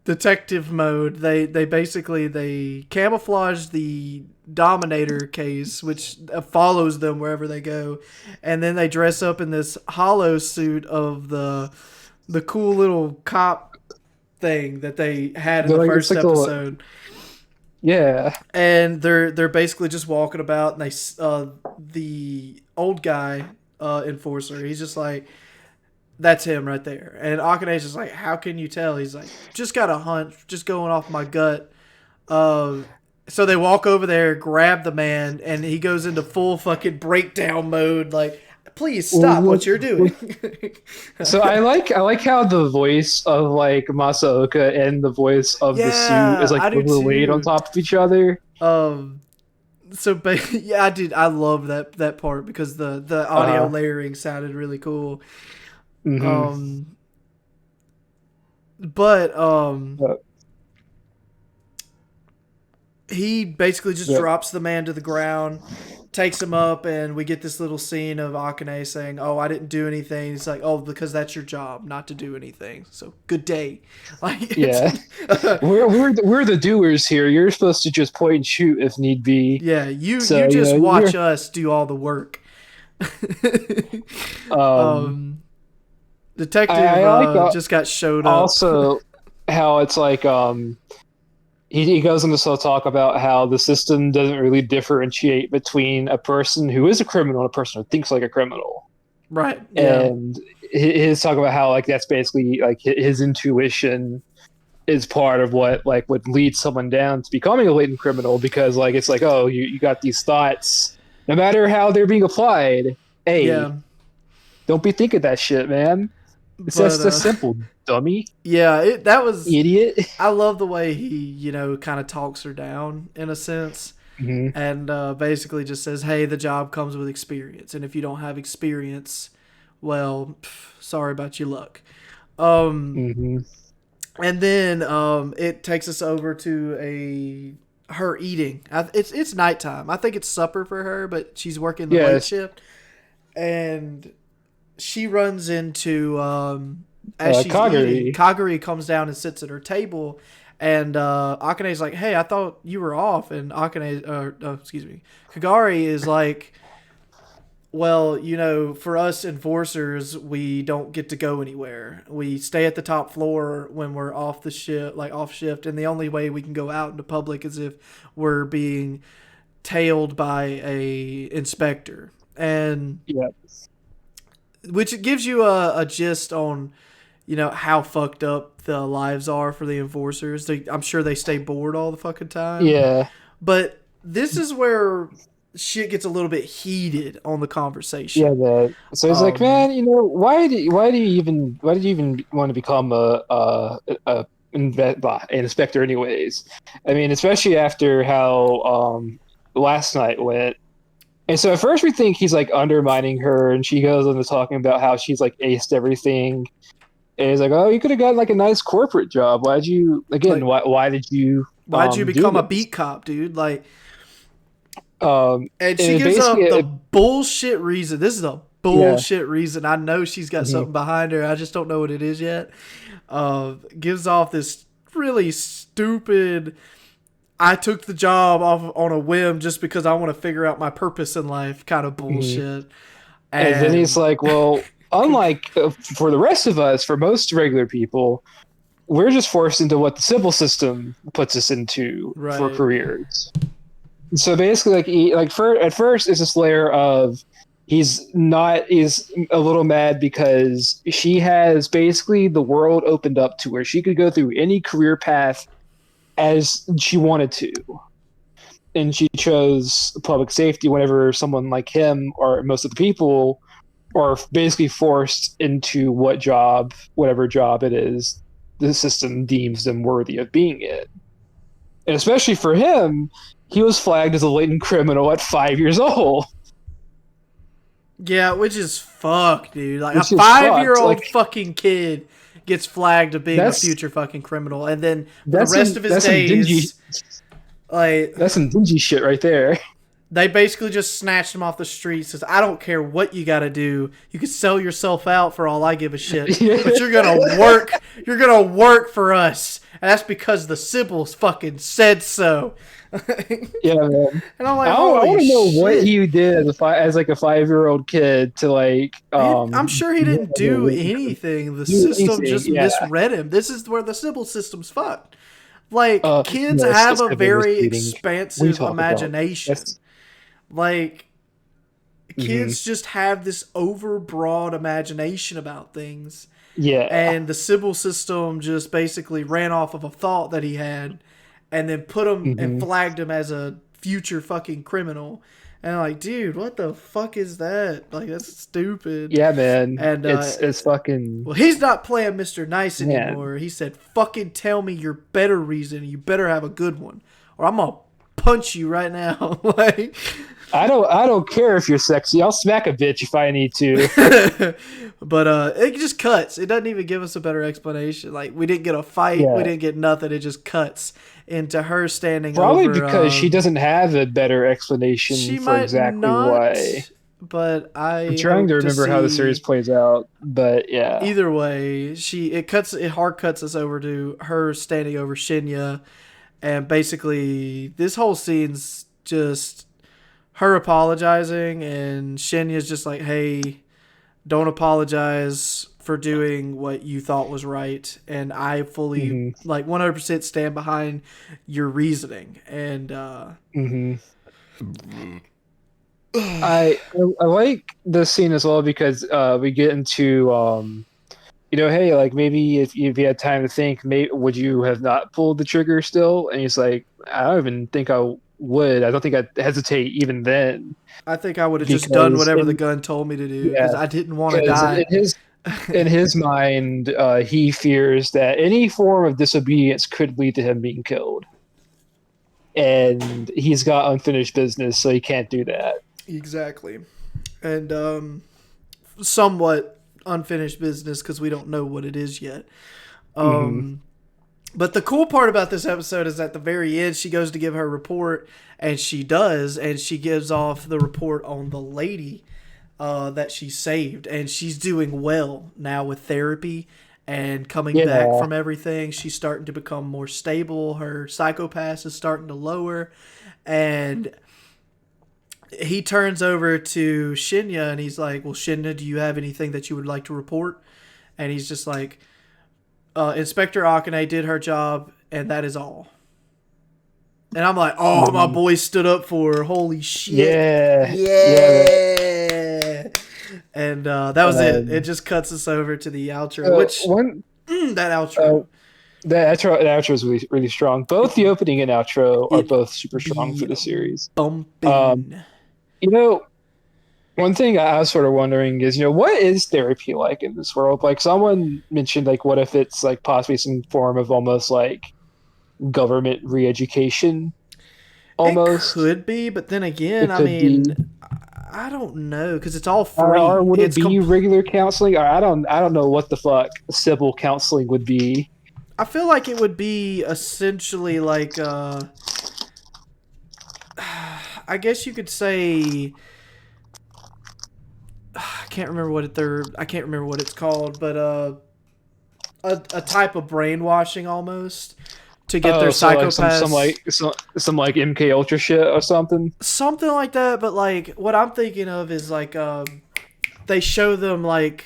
detective mode, they basically camouflage the Dominator case, which follows them wherever they go, and then they dress up in this hollow suit of the cool little cop thing that they had in the first episode. Yeah, and they're basically just walking about, and the old guy enforcer, he's just like, that's him right there. And Akane's just like, how can you tell? He's like, just got a hunch, just going off my gut. So they walk over there, grab the man, and he goes into full fucking breakdown mode, like, please stop what you're doing. So I like how the voice of like Masaoka and the voice of the suit is like overlaid on top of each other. So yeah, I love that part because the audio layering sounded really cool. Mm-hmm. He basically just drops the man to the ground, takes him up, and we get this little scene of Akane saying, "Oh, I didn't do anything." He's like, "Oh, because that's your job, not to do anything. So good day." Like, yeah, we're the doers here. You're supposed to just point and shoot if need be. Yeah, you just watch us do all the work. Detective just got showed up. Also, how it's like he goes into some talk about how the system doesn't really differentiate between a person who is a criminal and a person who thinks like a criminal. Right. Yeah. And his talk about how like that's basically like his intuition is part of what would lead someone down to becoming a latent criminal, because like it's like, oh, you got these thoughts, no matter how they're being applied. Hey, don't be thinking that shit, man. It's just simple, dummy. Yeah, that was idiot. I love the way he, kind of talks her down in a sense, and basically just says, "Hey, the job comes with experience, and if you don't have experience, well, sorry about your luck." And then it takes us over to her eating. It's nighttime. I think it's supper for her, but she's working the late shift, and she runs into as she's eating, Kaguri comes down and sits at her table, and Akane's like, "Hey, I thought you were off," and Kagari is like, well, you know, for us enforcers, we don't get to go anywhere. We stay at the top floor when we're off the shift, like off shift, and the only way we can go out into public is if we're being tailed by a inspector. And Yeah. which gives you a gist on, you know, how fucked up the lives are for the enforcers. I'm sure they stay bored all the fucking time. Yeah. But this is where shit gets a little bit heated on the Yeah, conversation. so it's like, man, you know, why did you even want to become an inspector anyways? I mean, especially after how last night went. And so at first we think he's like undermining her, and she goes into talking about how she's like aced everything. And he's like, oh, you could have gotten like a nice corporate job. Why'd you again? Like, Why did you why'd you do become a this? beat cop, dude? Like, and she And gives basically, up the bullshit reason. This is a yeah. bullshit reason. I know she's got Mhm. something behind her. I just don't know what it is yet. Gives off this really stupid. I took the job off on a whim just because I want to figure out my purpose in life kind of Mhm. bullshit. And then he's And like, well, unlike for the rest of us, for most regular people, we're just forced into what the civil system puts us into for right. careers. So basically, at first, it's this layer of he's a little mad because she has basically the world opened up to her. She could go through any career path as she wanted to. And she chose public safety whenever someone like him or most of the people are basically forced into whatever job it is, the system deems them worthy of being in. And especially for him, he was flagged as a latent criminal at 5 years old, Yeah, which is fuck, dude. Like a which is fucked. 5-year-old fucking kid gets flagged of being a That's future fucking criminal, and then for the that's rest some of his that's some dingy days, like that's some dingy shit right there. they basically just snatched him off the street. Says, I don't care what you got to do. You can sell yourself out for all I give a shit, but you're gonna work. You're gonna work for us, and that's because the Sybil's fucking said so. Yeah, man. And I'm like, I holy want to know what shit. he did as like a 5-year-old kid to like I'm sure he didn't do anything. The do system anything. just Yeah. misread him. This is where the Sybil system's fucked. Like, kids No, it's have just a heavily very misleading. We expansive talk about imagination. that's Like, mhm. kids just have this overbroad imagination about things. Yeah. And the Sybil system just basically ran off of a thought that he had and then put him and Hmm. flagged him as a future fucking criminal. And I'm like, dude, what the fuck is that? Like, that's stupid. Yeah, man. And It's fucking well, he's not playing Mr. Nice man. anymore. He said, fucking tell me your better reason. You better have a good one. Or I'm going to punch you right now. Like, I don't care if you're sexy. I'll smack a bitch if I need to. but it just cuts. It doesn't even give us a better explanation. Like, we didn't get a fight. We Yeah. didn't get nothing. It just cuts into her standing Probably over. because she doesn't have a better explanation She for might exactly why. not, but I'm I trying to hope to remember how the series see. plays out, but yeah. Either way, it hard cuts us over to her standing over Shinya, and basically this whole scene's just her apologizing, and Shinya's just like, "Hey, don't apologize for doing what you thought was right, and I fully Hmm. like 100% stand behind your reasoning." And Hmm. I like this scene as well because we get into hey, like maybe if you had time to think, would you have not pulled the trigger still? And he's like, I don't even think I would. I don't think I'd hesitate even then I think I would have just done because whatever the gun told me to do yeah, because I didn't want to because die. in his mind, he fears that any form of disobedience could lead to him being killed, and he's got unfinished business, so he can't do that. Exactly. And somewhat unfinished business because we don't know what it is yet. Hmm. But the cool part about this episode is at the very end, she goes to give her report, and she does, and she gives off the report on the lady that she saved, and she's doing well now with therapy and coming back Yeah. from everything. She's starting to become more stable. Her psychopath is starting to lower, and he turns over to Shinya and he's like, well, Shinya, do you have anything that you would like to report? And he's just like, Inspector Akane did her job, and that is all. And I'm like, oh, my boy stood up for her. Holy shit. Yeah. Yeah. And that was it. It just cuts us over to the outro, which that outro. The outro is really, really strong. Both the opening and outro are both super strong for the series. Bumping. One thing I was sort of wondering is, what is therapy like in this world? Like, someone mentioned, like, what if it's like possibly some form of almost like government re-education? Almost. It could be, but then again, I mean, I don't know because it's all free. Or would it be regular counseling? Or I don't know what the fuck civil counseling would be. I feel like it would be essentially like, I guess you could say. I can't remember what it's called, but a type of brainwashing almost to get their psychopaths. Like some like MK Ultra shit or something. Something like that, but like what I'm thinking of is like they show them like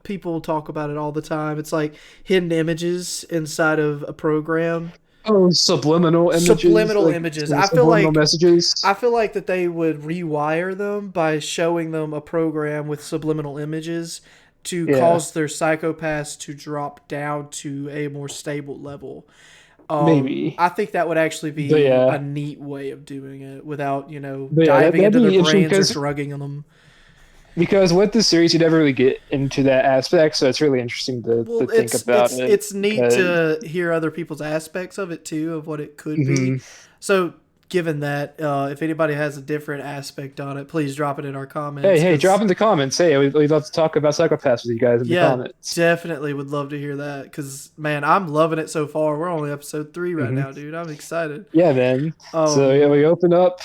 people talk about it all the time. It's like hidden images inside of a program. Oh, subliminal images. Subliminal images. I feel like messages. I feel like that they would rewire them by showing them a program with subliminal images to cause their psychopaths to drop down to a more stable level. Maybe. I think that would actually be a neat way of doing it without, diving into their brains or drugging them. Because with the series, you never really get into that aspect, so it's really interesting to think about it. It's neat to hear other people's aspects of it, too, of what it could be. So, given that, if anybody has a different aspect on it, please drop it in our comments. Hey, drop in the comments. Hey, we'd love to talk about psychopaths with you guys in the comments. Definitely would love to hear that, because, man, I'm loving it so far. We're only episode 3 right now, dude. I'm excited. Yeah, man. So, we open up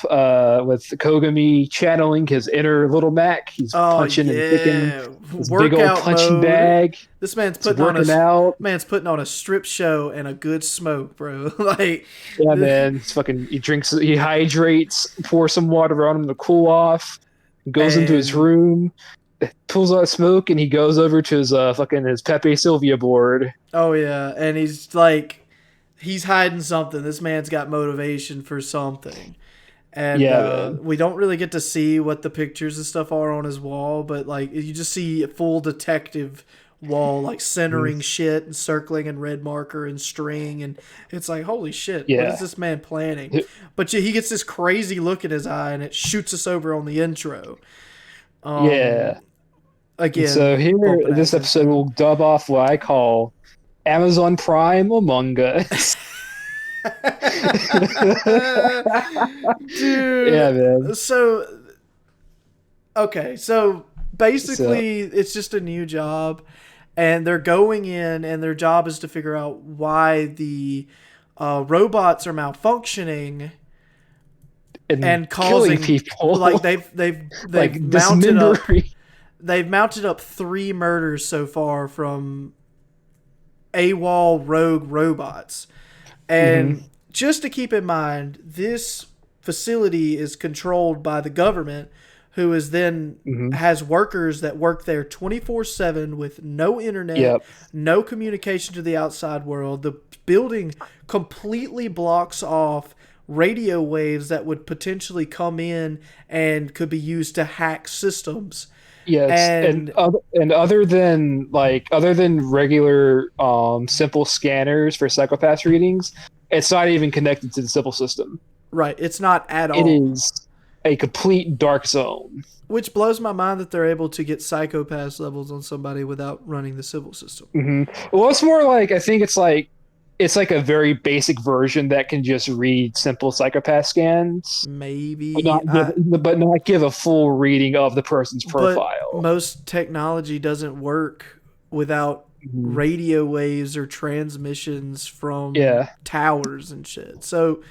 with Kogami channeling his inner little Mac. He's punching and kicking his big old punching bag. This man's putting on a strip show and a good smoke, bro. Like, yeah, man. He hydrates, pours some water on him to cool off, goes into his room, pulls out smoke, and he goes over to his Pepe Sylvia board. Oh yeah, and he's like, he's hiding something. This man's got motivation for something. And we don't really get to see what the pictures and stuff are on his wall, but like you just see a full detective wall, like centering shit and circling and red marker and string, and it's like, holy shit, what is this man planning? But he gets this crazy look in his eye, and it shoots us over on the intro. Again, so here this episode will dub off what I call Amazon Prime Among Us. Dude, yeah, man. So basically it's just a new job, and they're going in, and their job is to figure out why the robots are malfunctioning and causing people. Like they've like mounted up 3 murders so far from AWOL rogue robots. And just to keep in mind, this facility is controlled by the government, who is then has workers that work there 24/7 with no internet, no communication to the outside world. The building completely blocks off radio waves that would potentially come in and could be used to hack systems. Yes, and other than regular simple scanners for psychopath readings, it's not even connected to the civil system. Right, it's not at all. It is a complete dark zone. Which blows my mind that they're able to get psychopath levels on somebody without running the civil system. Well, it's more like, I think it's like a very basic version that can just read simple psychopath scans. Maybe. But not give a full reading of the person's profile. But most technology doesn't work without radio waves or transmissions from towers and shit. So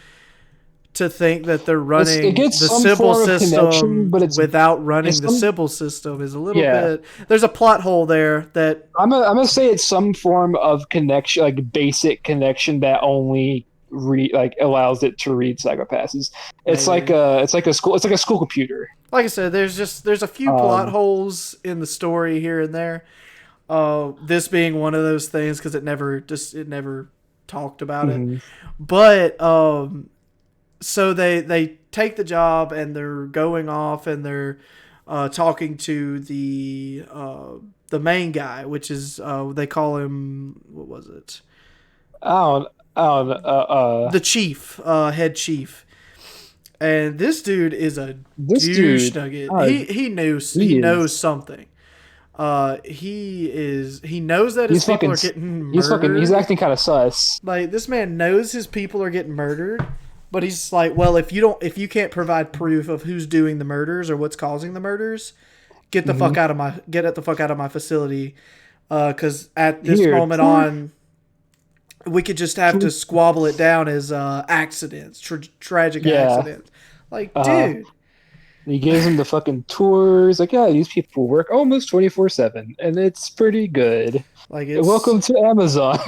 to think that they're running the civil system without running the civil system is a little bit... There's a plot hole there that... I'm gonna say it's some form of connection, like basic connection that only allows it to read psychopaths. It's Maybe. like a school computer. Like I said, there's a few plot holes in the story here and there. This being one of those things because it never talked about it. Mm-hmm. But so they take the job and they're going off and they're talking to the main guy, which is they call him, what was it? The chief, head chief. And this dude is a douche nugget. He knows something. He knows that his people are getting murdered. He's acting kind of sus. Like, this man knows his people are getting murdered, but he's like, well, if you can't provide proof of who's doing the murders or what's causing the murders, get the fuck out of my facility. Because at this moment on, we could just have to squabble it down as accidents, tragic accidents. Like, dude. He gives him the fucking tours. Like, yeah, these people work almost 24/7, and it's pretty good. Like, welcome to Amazon.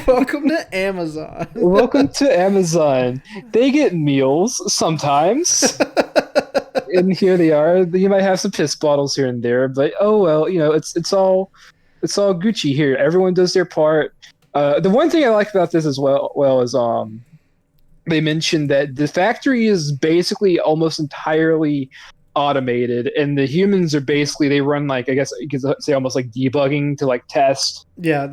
Welcome to Amazon. Welcome to Amazon. They get meals sometimes. And here they are. You might have some piss bottles here and there, but oh well, it's all Gucci here. Everyone does their part. The one thing I like about this as well is they mentioned that the factory is basically almost entirely automated, and the humans are basically, they run, like, I guess you could say almost like debugging to like test they're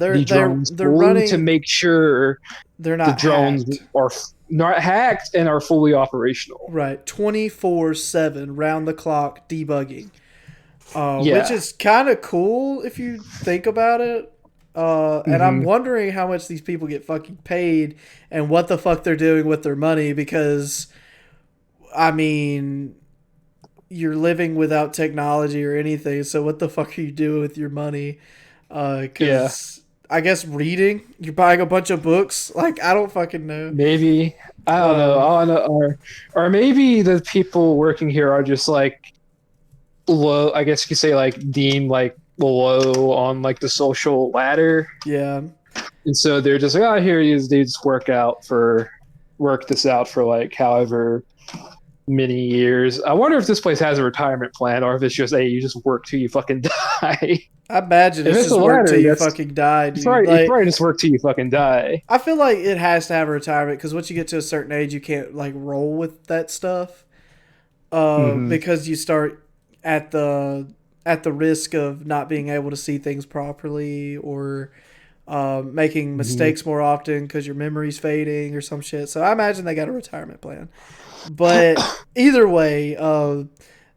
running to make sure they're not the drones are not hacked and are fully operational. Right, 24/7 round the clock debugging, which is kind of cool if you think about it. And I'm wondering how much these people get fucking paid and what the fuck they're doing with their money, because, I mean, you're living without technology or anything, so what the fuck are you doing with your money? Because I guess reading, you're buying a bunch of books. Like, I don't fucking know. Maybe. I don't know. Or maybe the people working here are just like low, I guess you could say, like deemed like below on like the social ladder. Yeah. And so they're just like, oh, here these dudes work this out for like however many years. I wonder if this place has a retirement plan, or if it's just, hey, you just work till you fucking die. I imagine it's just work till you fucking die, dude. It's probably just work till you fucking die. I feel like it has to have a retirement, because once you get to a certain age, you can't like roll with that stuff. Because you start at the risk of not being able to see things properly, or making mistakes more often because your memory's fading or some shit. So I imagine they got a retirement plan. But either way,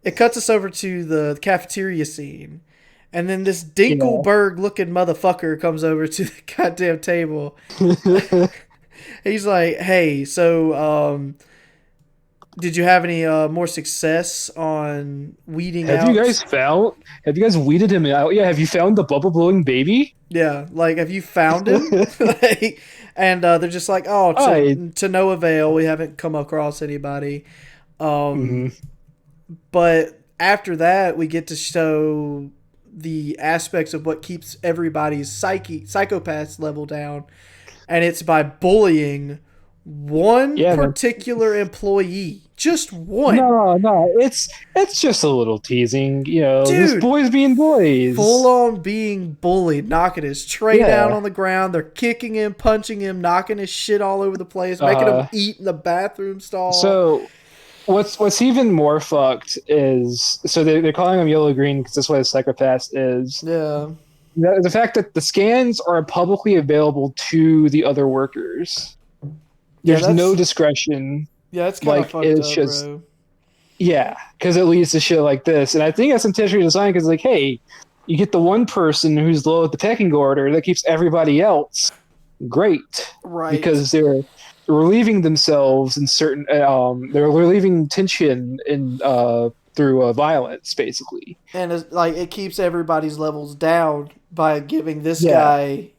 it cuts us over to the cafeteria scene. And then this Dinkelberg-looking motherfucker comes over to the goddamn table. He's like, hey, so did you have any more success on weeding out? Have you guys weeded him out? Yeah, have you found the bubble blowing baby? Yeah, like, have you found him? And they're just like, oh, to no avail. We haven't come across anybody. But after that, we get to show the aspects of what keeps everybody's psychopaths level down. And it's by bullying one particular employee. Just one. No, it's just a little teasing, dude, this boys being boys. Full on being bullied, knocking his tray down on the ground. They're kicking him, punching him, knocking his shit all over the place, making him eat in the bathroom stall. So what's even more fucked is, so they're calling him yellow green because that's what a psychopath is. Yeah. The fact that the scans are publicly available to the other workers. There's no discretion. Yeah, it's kind of fucked up, bro. Yeah, because it leads to shit like this. And I think that's intentionally designed because, like, hey, you get the one person who's low at the pecking order that keeps everybody else great. Right. Because they're relieving themselves in certain... they're relieving tension through violence, basically. And it keeps everybody's levels down by giving this guy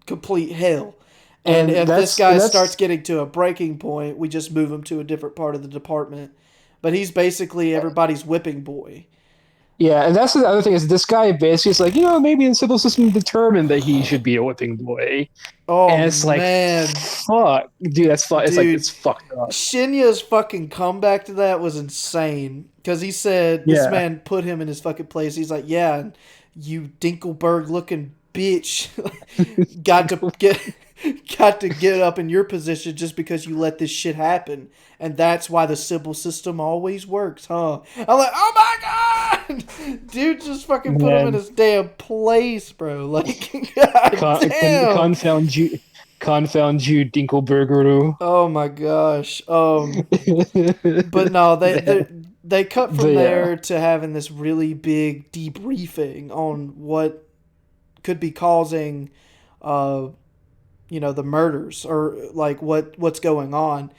complete hell. And if this guy starts getting to a breaking point, we just move him to a different part of the department. But he's basically everybody's whipping boy. Yeah, and that's the other thing is this guy basically is like, maybe the civil system determined that he should be a whipping boy. Oh And it's like, man, fuck, dude, that's fuck. It's like dude, it's fucked up. Shinya's fucking comeback to that was insane because he said this Yeah, man put him in his fucking place. He's like, yeah, and you Dinkelberg looking bitch got to get got to get up in your position just because you let this shit happen, and that's why the civil system always works, huh? I'm like, oh my god, dude, just fucking put him in man, his damn place, bro. Like, god damn. confound you, Dinkelberger. Oh my gosh. But no, they cut But from yeah, there to having this really big debriefing on what could be causing, uh, the murders or like what's going on,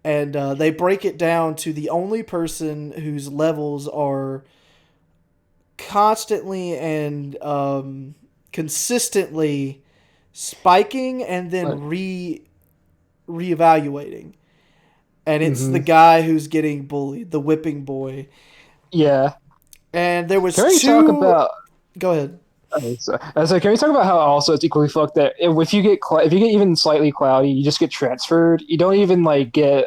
and they break it down to the only person whose levels are constantly and consistently spiking and but, then reevaluating, and it's the hmm guy who's getting bullied, the whipping boy. yeah. And there was Can we talk two. about? Go ahead. Can we talk about how also it's equally fucked that if you get if you get even slightly cloudy, you just get transferred. You don't even like get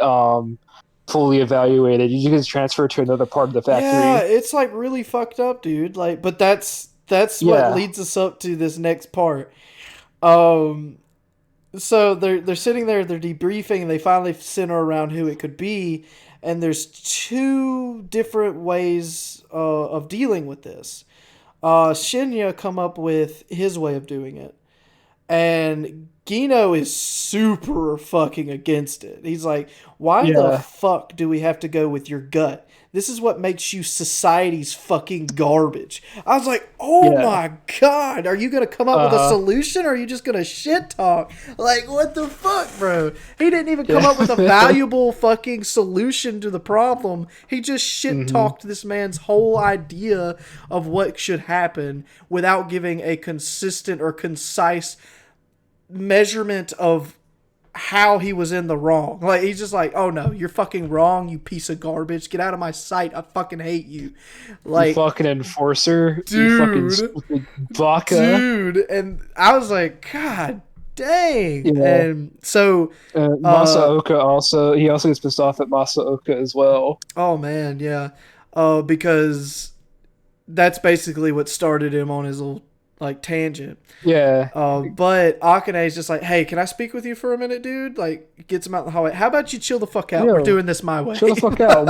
fully evaluated. You just get transferred to another part of the Yeah, factory. it's like really fucked up, dude. Like, but that's what Yeah, leads us up to this next part. Um, so they're sitting there, they're debriefing, and they finally center around who it could be. And there's two different ways of dealing with this. Shinya come up with his way of doing it, and Gino is super fucking against it. He's like, why the yeah, fuck do we have to go with your gut? This is what makes you society's fucking garbage. I was like, oh yeah. my god, are you gonna come up with a Uh huh. solution or are you just gonna shit talk? Like, what the fuck, bro? He didn't even come Yeah. up with a valuable fucking solution to the problem. He just shit hmm talked this man's whole idea of what should happen without giving a consistent or concise measurement of how he was in the wrong. Like, he's just like, oh no, you're fucking wrong, you piece of garbage. Get out of my sight. I fucking hate you. You Like, fucking enforcer. You fucking dude, stupid baka. dude. And I was like, God dang. Yeah. And so, Masaoka also. He also gets pissed off at Masaoka as well. oh man, yeah. Because that's basically what started him on his little like tangent. Yeah. But Akane's just like, hey, can I speak with you for a minute, dude? Like, gets him out in the hallway. How about you chill the fuck out? We're Yo, doing this my way. chill the fuck out.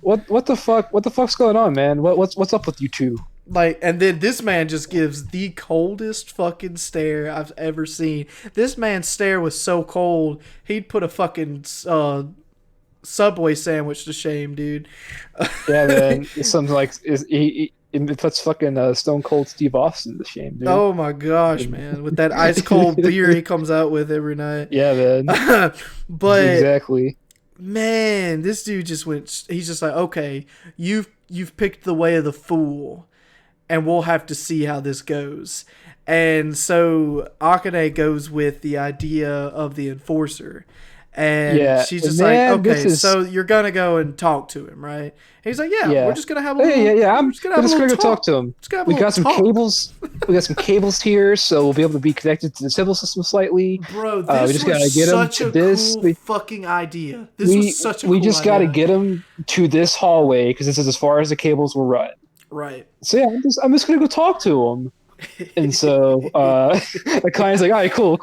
What the fuck? What the fuck's going on, man? What's up with you two? Like, and then this man just gives the coldest fucking stare I've ever seen. This man's stare was so cold, he'd put a fucking Subway sandwich to shame, dude. Yeah, man. It's something like it puts fucking Stone Cold Steve Austin to shame, dude. Oh my gosh, man. With that ice cold beer he comes out with every night. Yeah, man. But Exactly. man, this dude just went, he's just like, okay, you've picked the way of the fool, and we'll have to see how this goes. And so Akane goes with the idea of the enforcer. And Yeah, she's just like, man. This okay, is so you're gonna go and talk to him, right? And he's like, yeah, we're yeah. just gonna have a Hey, little, yeah. we're I'm just gonna have a just little gonna go talk talk. to him. Just gonna have a We little got some talk. cables. We got some cables here, so we'll be able to be connected to the civil system slightly. Bro, We this just gotta was get him such to a this. cool fucking idea. This was We such a we cool just gotta idea. get him to this hallway because this is as far as the cables will run. Right. So yeah, I'm just gonna go talk to him. And so the client's like, all right, cool.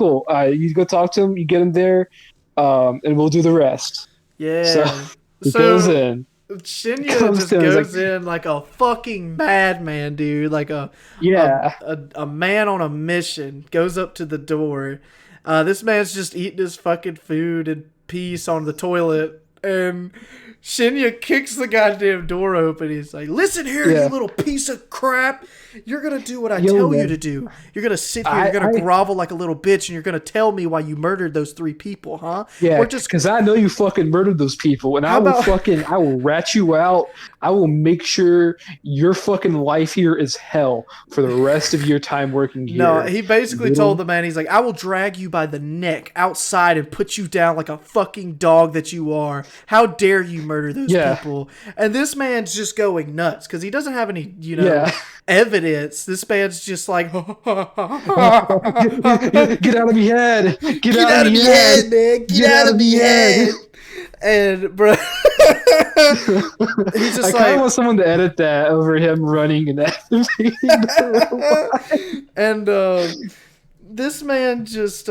You go talk to him, you get him there, and we'll do the rest. So Yeah. he goes So in, Shinya comes just to him, he's like, goes in like a fucking madman, dude. Like yeah, a man on a mission. Goes up to the door. This man's just eating his fucking food in peace on the toilet, and Shinya kicks the goddamn door open. He's like, "Listen here, you yeah. little piece of crap. You're gonna do what I Yo, tell you to man, do. You're gonna sit here. I, You're gonna I, grovel like a little bitch, and you're gonna tell me why you murdered those 3 people, huh? yeah, We're just because I know you fucking murdered those people, and how about I will rat you out. I will make sure your fucking life here is hell for the rest of your time working No, here. he basically told Little, the man, he's like, I will drag you by the neck outside and put you down like a fucking dog that you are. How dare you murder those Yeah. people. And this man's just going nuts because he doesn't have any, Yeah. evidence. This man's just like, Get out of me head. Get get out of out of me me head. head, man. Get out of me head. And, bro, he's I just kind of like, want someone to edit that over him running and activating the robot. and this man just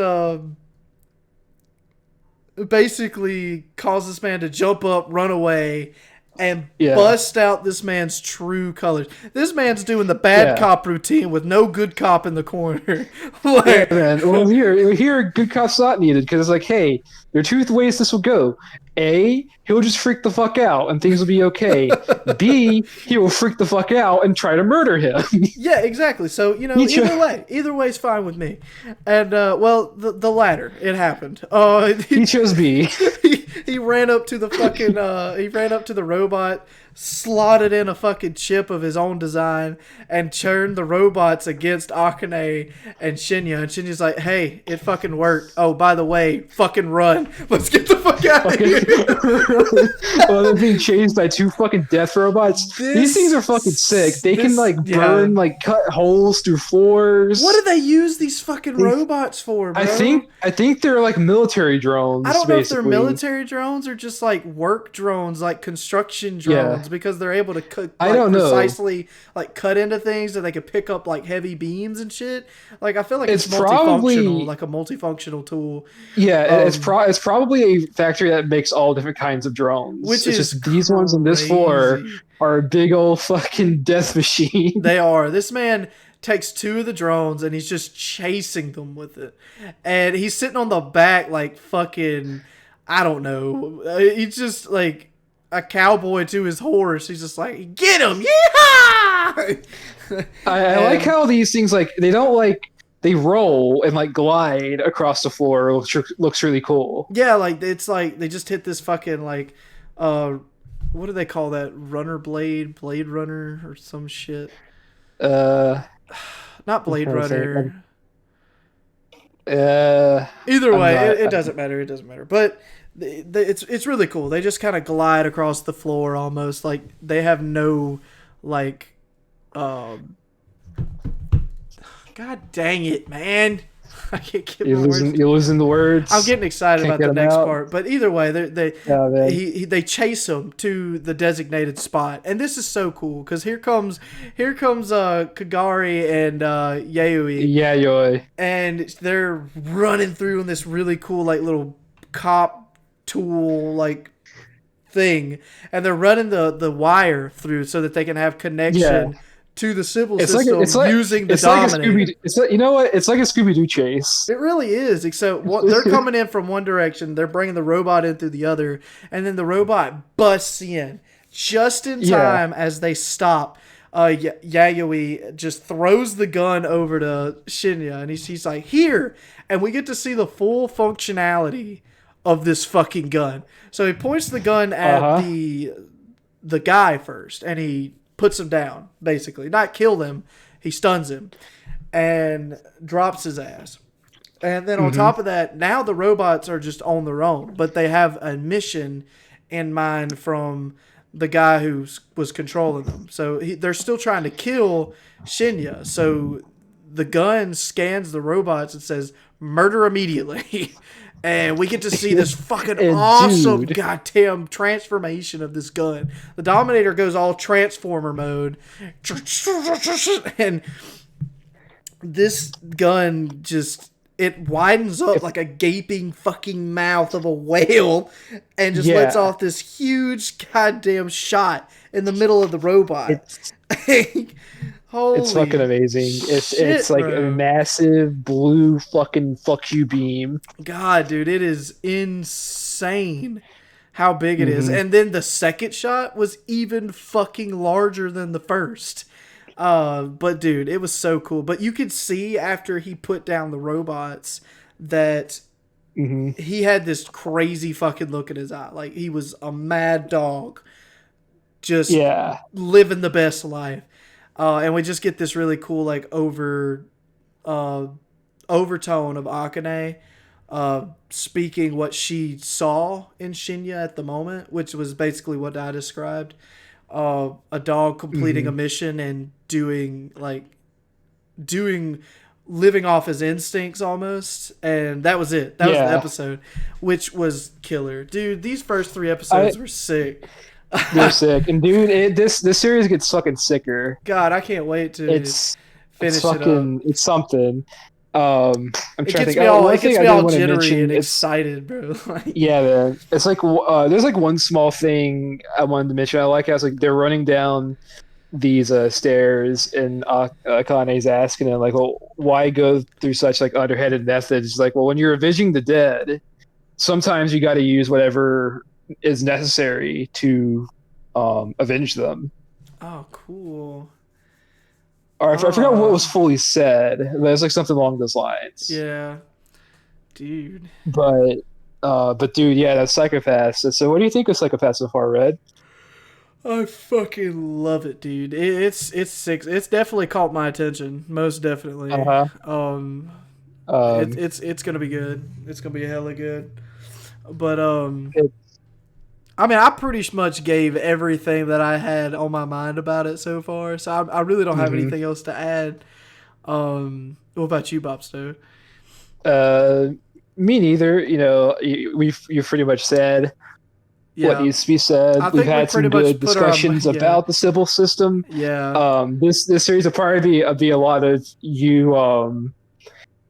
basically caused this man to jump up, run away, and bust out this man's true colors. This man's doing the bad cop routine with no good cop in the corner. Yeah, man. Well, here, good cop's not needed because it's like, hey, there are two ways this will go. A, he'll just freak the fuck out and things will be okay. B, he will freak the fuck out and try to murder him. Yeah, exactly. So, either way is fine with me. And, well, the latter, it happened. He chose B. He ran up to the fucking, he ran up to the robot, slotted in a fucking chip of his own design, and turned the robots against Akane and Shinya. And Shinya's like, hey, it fucking worked. Oh, by the way, fucking run. Let's get the fuck out of here. Well, they're being chased by two fucking death robots. These things are fucking sick. They can, burn, cut holes through floors. What do they use these fucking robots for, bro? I think they're, military drones, I don't know if they're military drones or just, work drones, construction drones, because they're able to precisely cut into things that they could pick up heavy beams and shit. I feel like it's multifunctional, a multifunctional tool. Yeah, it's probably a factory that makes all different kinds of drones. Which is just these ones on this floor are a big old fucking death machine. They are. This man takes two of the drones and he's just chasing them with it, and he's sitting on the back fucking, I don't know. He's just a cowboy to his horse. He's just like, get him, yeehaw! I like how these things they don't they roll and glide across the floor. It looks really cool. Yeah, it's they just hit this fucking what do they call that? Blade runner or some shit. Not Blade Runner. Either way, it doesn't matter. It doesn't matter. But it's really cool. They just kind of glide across the floor almost they have no God dang it, man. I can't get you're losing the words. I'm getting excited about the next part. But either way, they chase him to the designated spot. And this is so cool because here comes Kagari and Yayoi. And they're running through in this really cool little cop tool thing. And they're running the wire through so that they can have connection to the civil system using the Dominator. You know what? It's like a Scooby-Doo chase. It really is, except they're coming in from one direction, they're bringing the robot in through the other, and then the robot busts in just in time as they stop. Yayoi just throws the gun over to Shinya, and he's like, here! And we get to see the full functionality of this fucking gun. So he points the gun at the guy first, and he puts him down, basically. Not kill him, he stuns him and drops his ass. And then on top of that, now the robots are just on their own, but they have a mission in mind from the guy who was controlling them. So they're still trying to kill Shinya. So the gun scans the robots and says, murder immediately. And we get to see this fucking awesome goddamn transformation of this gun. The Dominator goes all Transformer mode. And this gun just, it widens up like a gaping fucking mouth of a whale and just lets off this huge goddamn shot in the middle of the robot. It's fucking amazing. It's like a massive blue fucking fuck you beam. God, dude, it is insane how big it is. And then the second shot was even fucking larger than the first. But dude, it was so cool. But you could see after he put down the robots that he had this crazy fucking look in his eye. Like he was a mad dog. Just living the best life. And we just get this really cool overtone of Akane speaking what she saw in Shinya at the moment, which was basically what I described. A dog completing a mission and doing living off his instincts almost, and that was it. That was the episode, which was killer, dude. These first 3 episodes were sick. They're sick, and dude, this series gets fucking sicker. God, I can't wait to finish it up. It's something. I'm trying to think. It gets me all jittery and excited, bro. Yeah, man. It's like there's like one small thing I wanted to mention. I like how it's like they're running down these stairs, and Akane's asking him like, well, why go through such like underhanded methods? Like, well, when you're avenging the dead, sometimes you got to use whatever is necessary to avenge them. Oh, cool. Or I forgot what was fully said. There's like something along those lines. Yeah, dude. But dude, yeah, that's Psycho-Pass. So what do you think of Psycho-Pass so far, Red? I fucking love it, dude. It's sick. It's definitely caught my attention, most definitely. It's gonna be good. It's gonna be hella good. But I mean, I pretty much gave everything that I had on my mind about it so far, so I really don't have anything else to add. What about you, Bopsto? Me neither. You know, you've pretty much said what needs to be said. We've had some good discussions about the civil system. Yeah. This series will probably be a lot of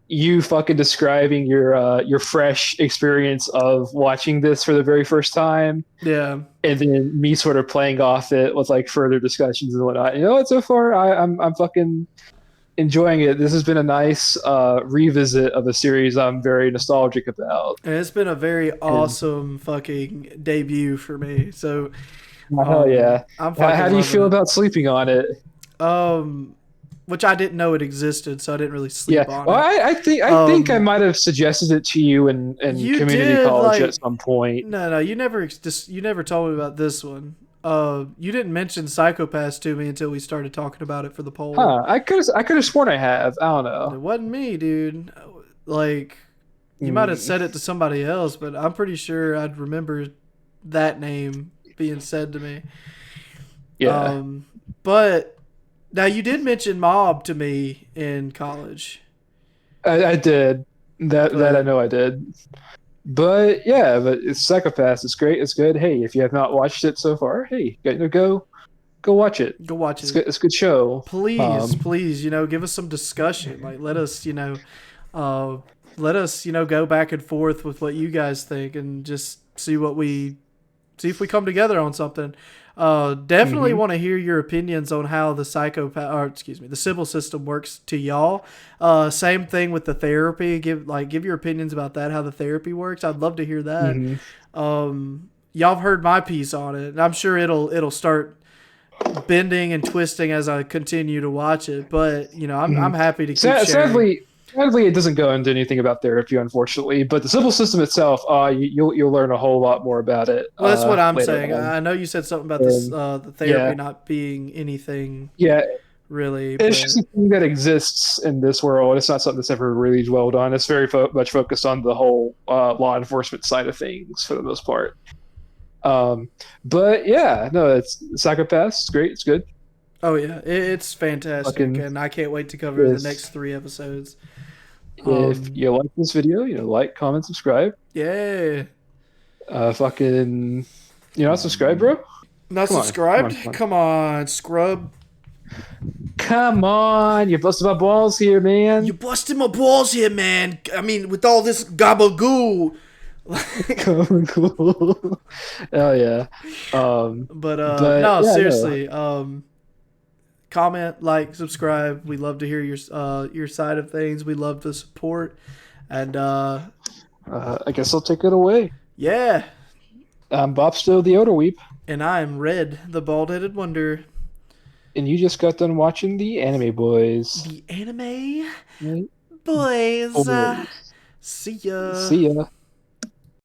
you fucking describing your fresh experience of watching this for the very first time. Yeah. And then me sort of playing off it with like further discussions and whatnot. You know what? So far, I'm fucking enjoying it. This has been a nice revisit of a series I'm very nostalgic about. And it's been a very awesome fucking debut for me. So, hell yeah! How do you feel about sleeping on it? Which I didn't know it existed, so I didn't really sleep on well, it. I think I might have suggested it to you in community college at some point. No, you never told me about this one. You didn't mention Psycho-Pass to me until we started talking about it for the poll. Huh? I could have sworn I have. I don't know. It wasn't me, dude. Like, you might have said it to somebody else, but I'm pretty sure I'd remember that name being said to me. Yeah. But now you did mention Mob to me in college. I did. That I know I did. But yeah, but it's Psycho-Pass. It's great. It's good. Hey, if you have not watched it so far, hey, go watch it. Go watch it. It's a good show. Please, give us some discussion. Like, let us go back and forth with what you guys think, and just see if we come together on something. Definitely want to hear your opinions on how the the civil system works to y'all. Same thing with the therapy. Give your opinions about that, how the therapy works. I'd love to hear that. Y'all have heard my piece on it, and I'm sure it'll start bending and twisting as I continue to watch it. But I'm happy to keep sharing. Sadly, it doesn't go into anything about therapy, unfortunately. But the civil system itself, you'll learn a whole lot more about it. Well, that's what I'm saying. I know you said something about this, the therapy not being anything. Yeah, really. It's just a thing that exists in this world. It's not something that's ever really dwelled on. It's very much focused on the whole law enforcement side of things for the most part. But yeah, no, it's Psycho-Pass. It's great. It's good. Oh yeah, it's fantastic, and I can't wait to cover the next 3 episodes. If you like this video, like, comment, subscribe. Yeah. You're not subscribed, bro? Not subscribed? Come on, scrub. Come on, you're busting my balls here, man. You're busting my balls here, man. I mean, with all this gabagoo. Cool. Oh yeah. No, seriously. No. Comment, like, subscribe. We love to hear your side of things. We love the support, and I guess I'll take it away. Yeah. I'm Bopsto the Odor Weep, and I'm Red, the bald-headed wonder. And you just got done watching the Anime Boys. The Anime Boys. See ya. See ya.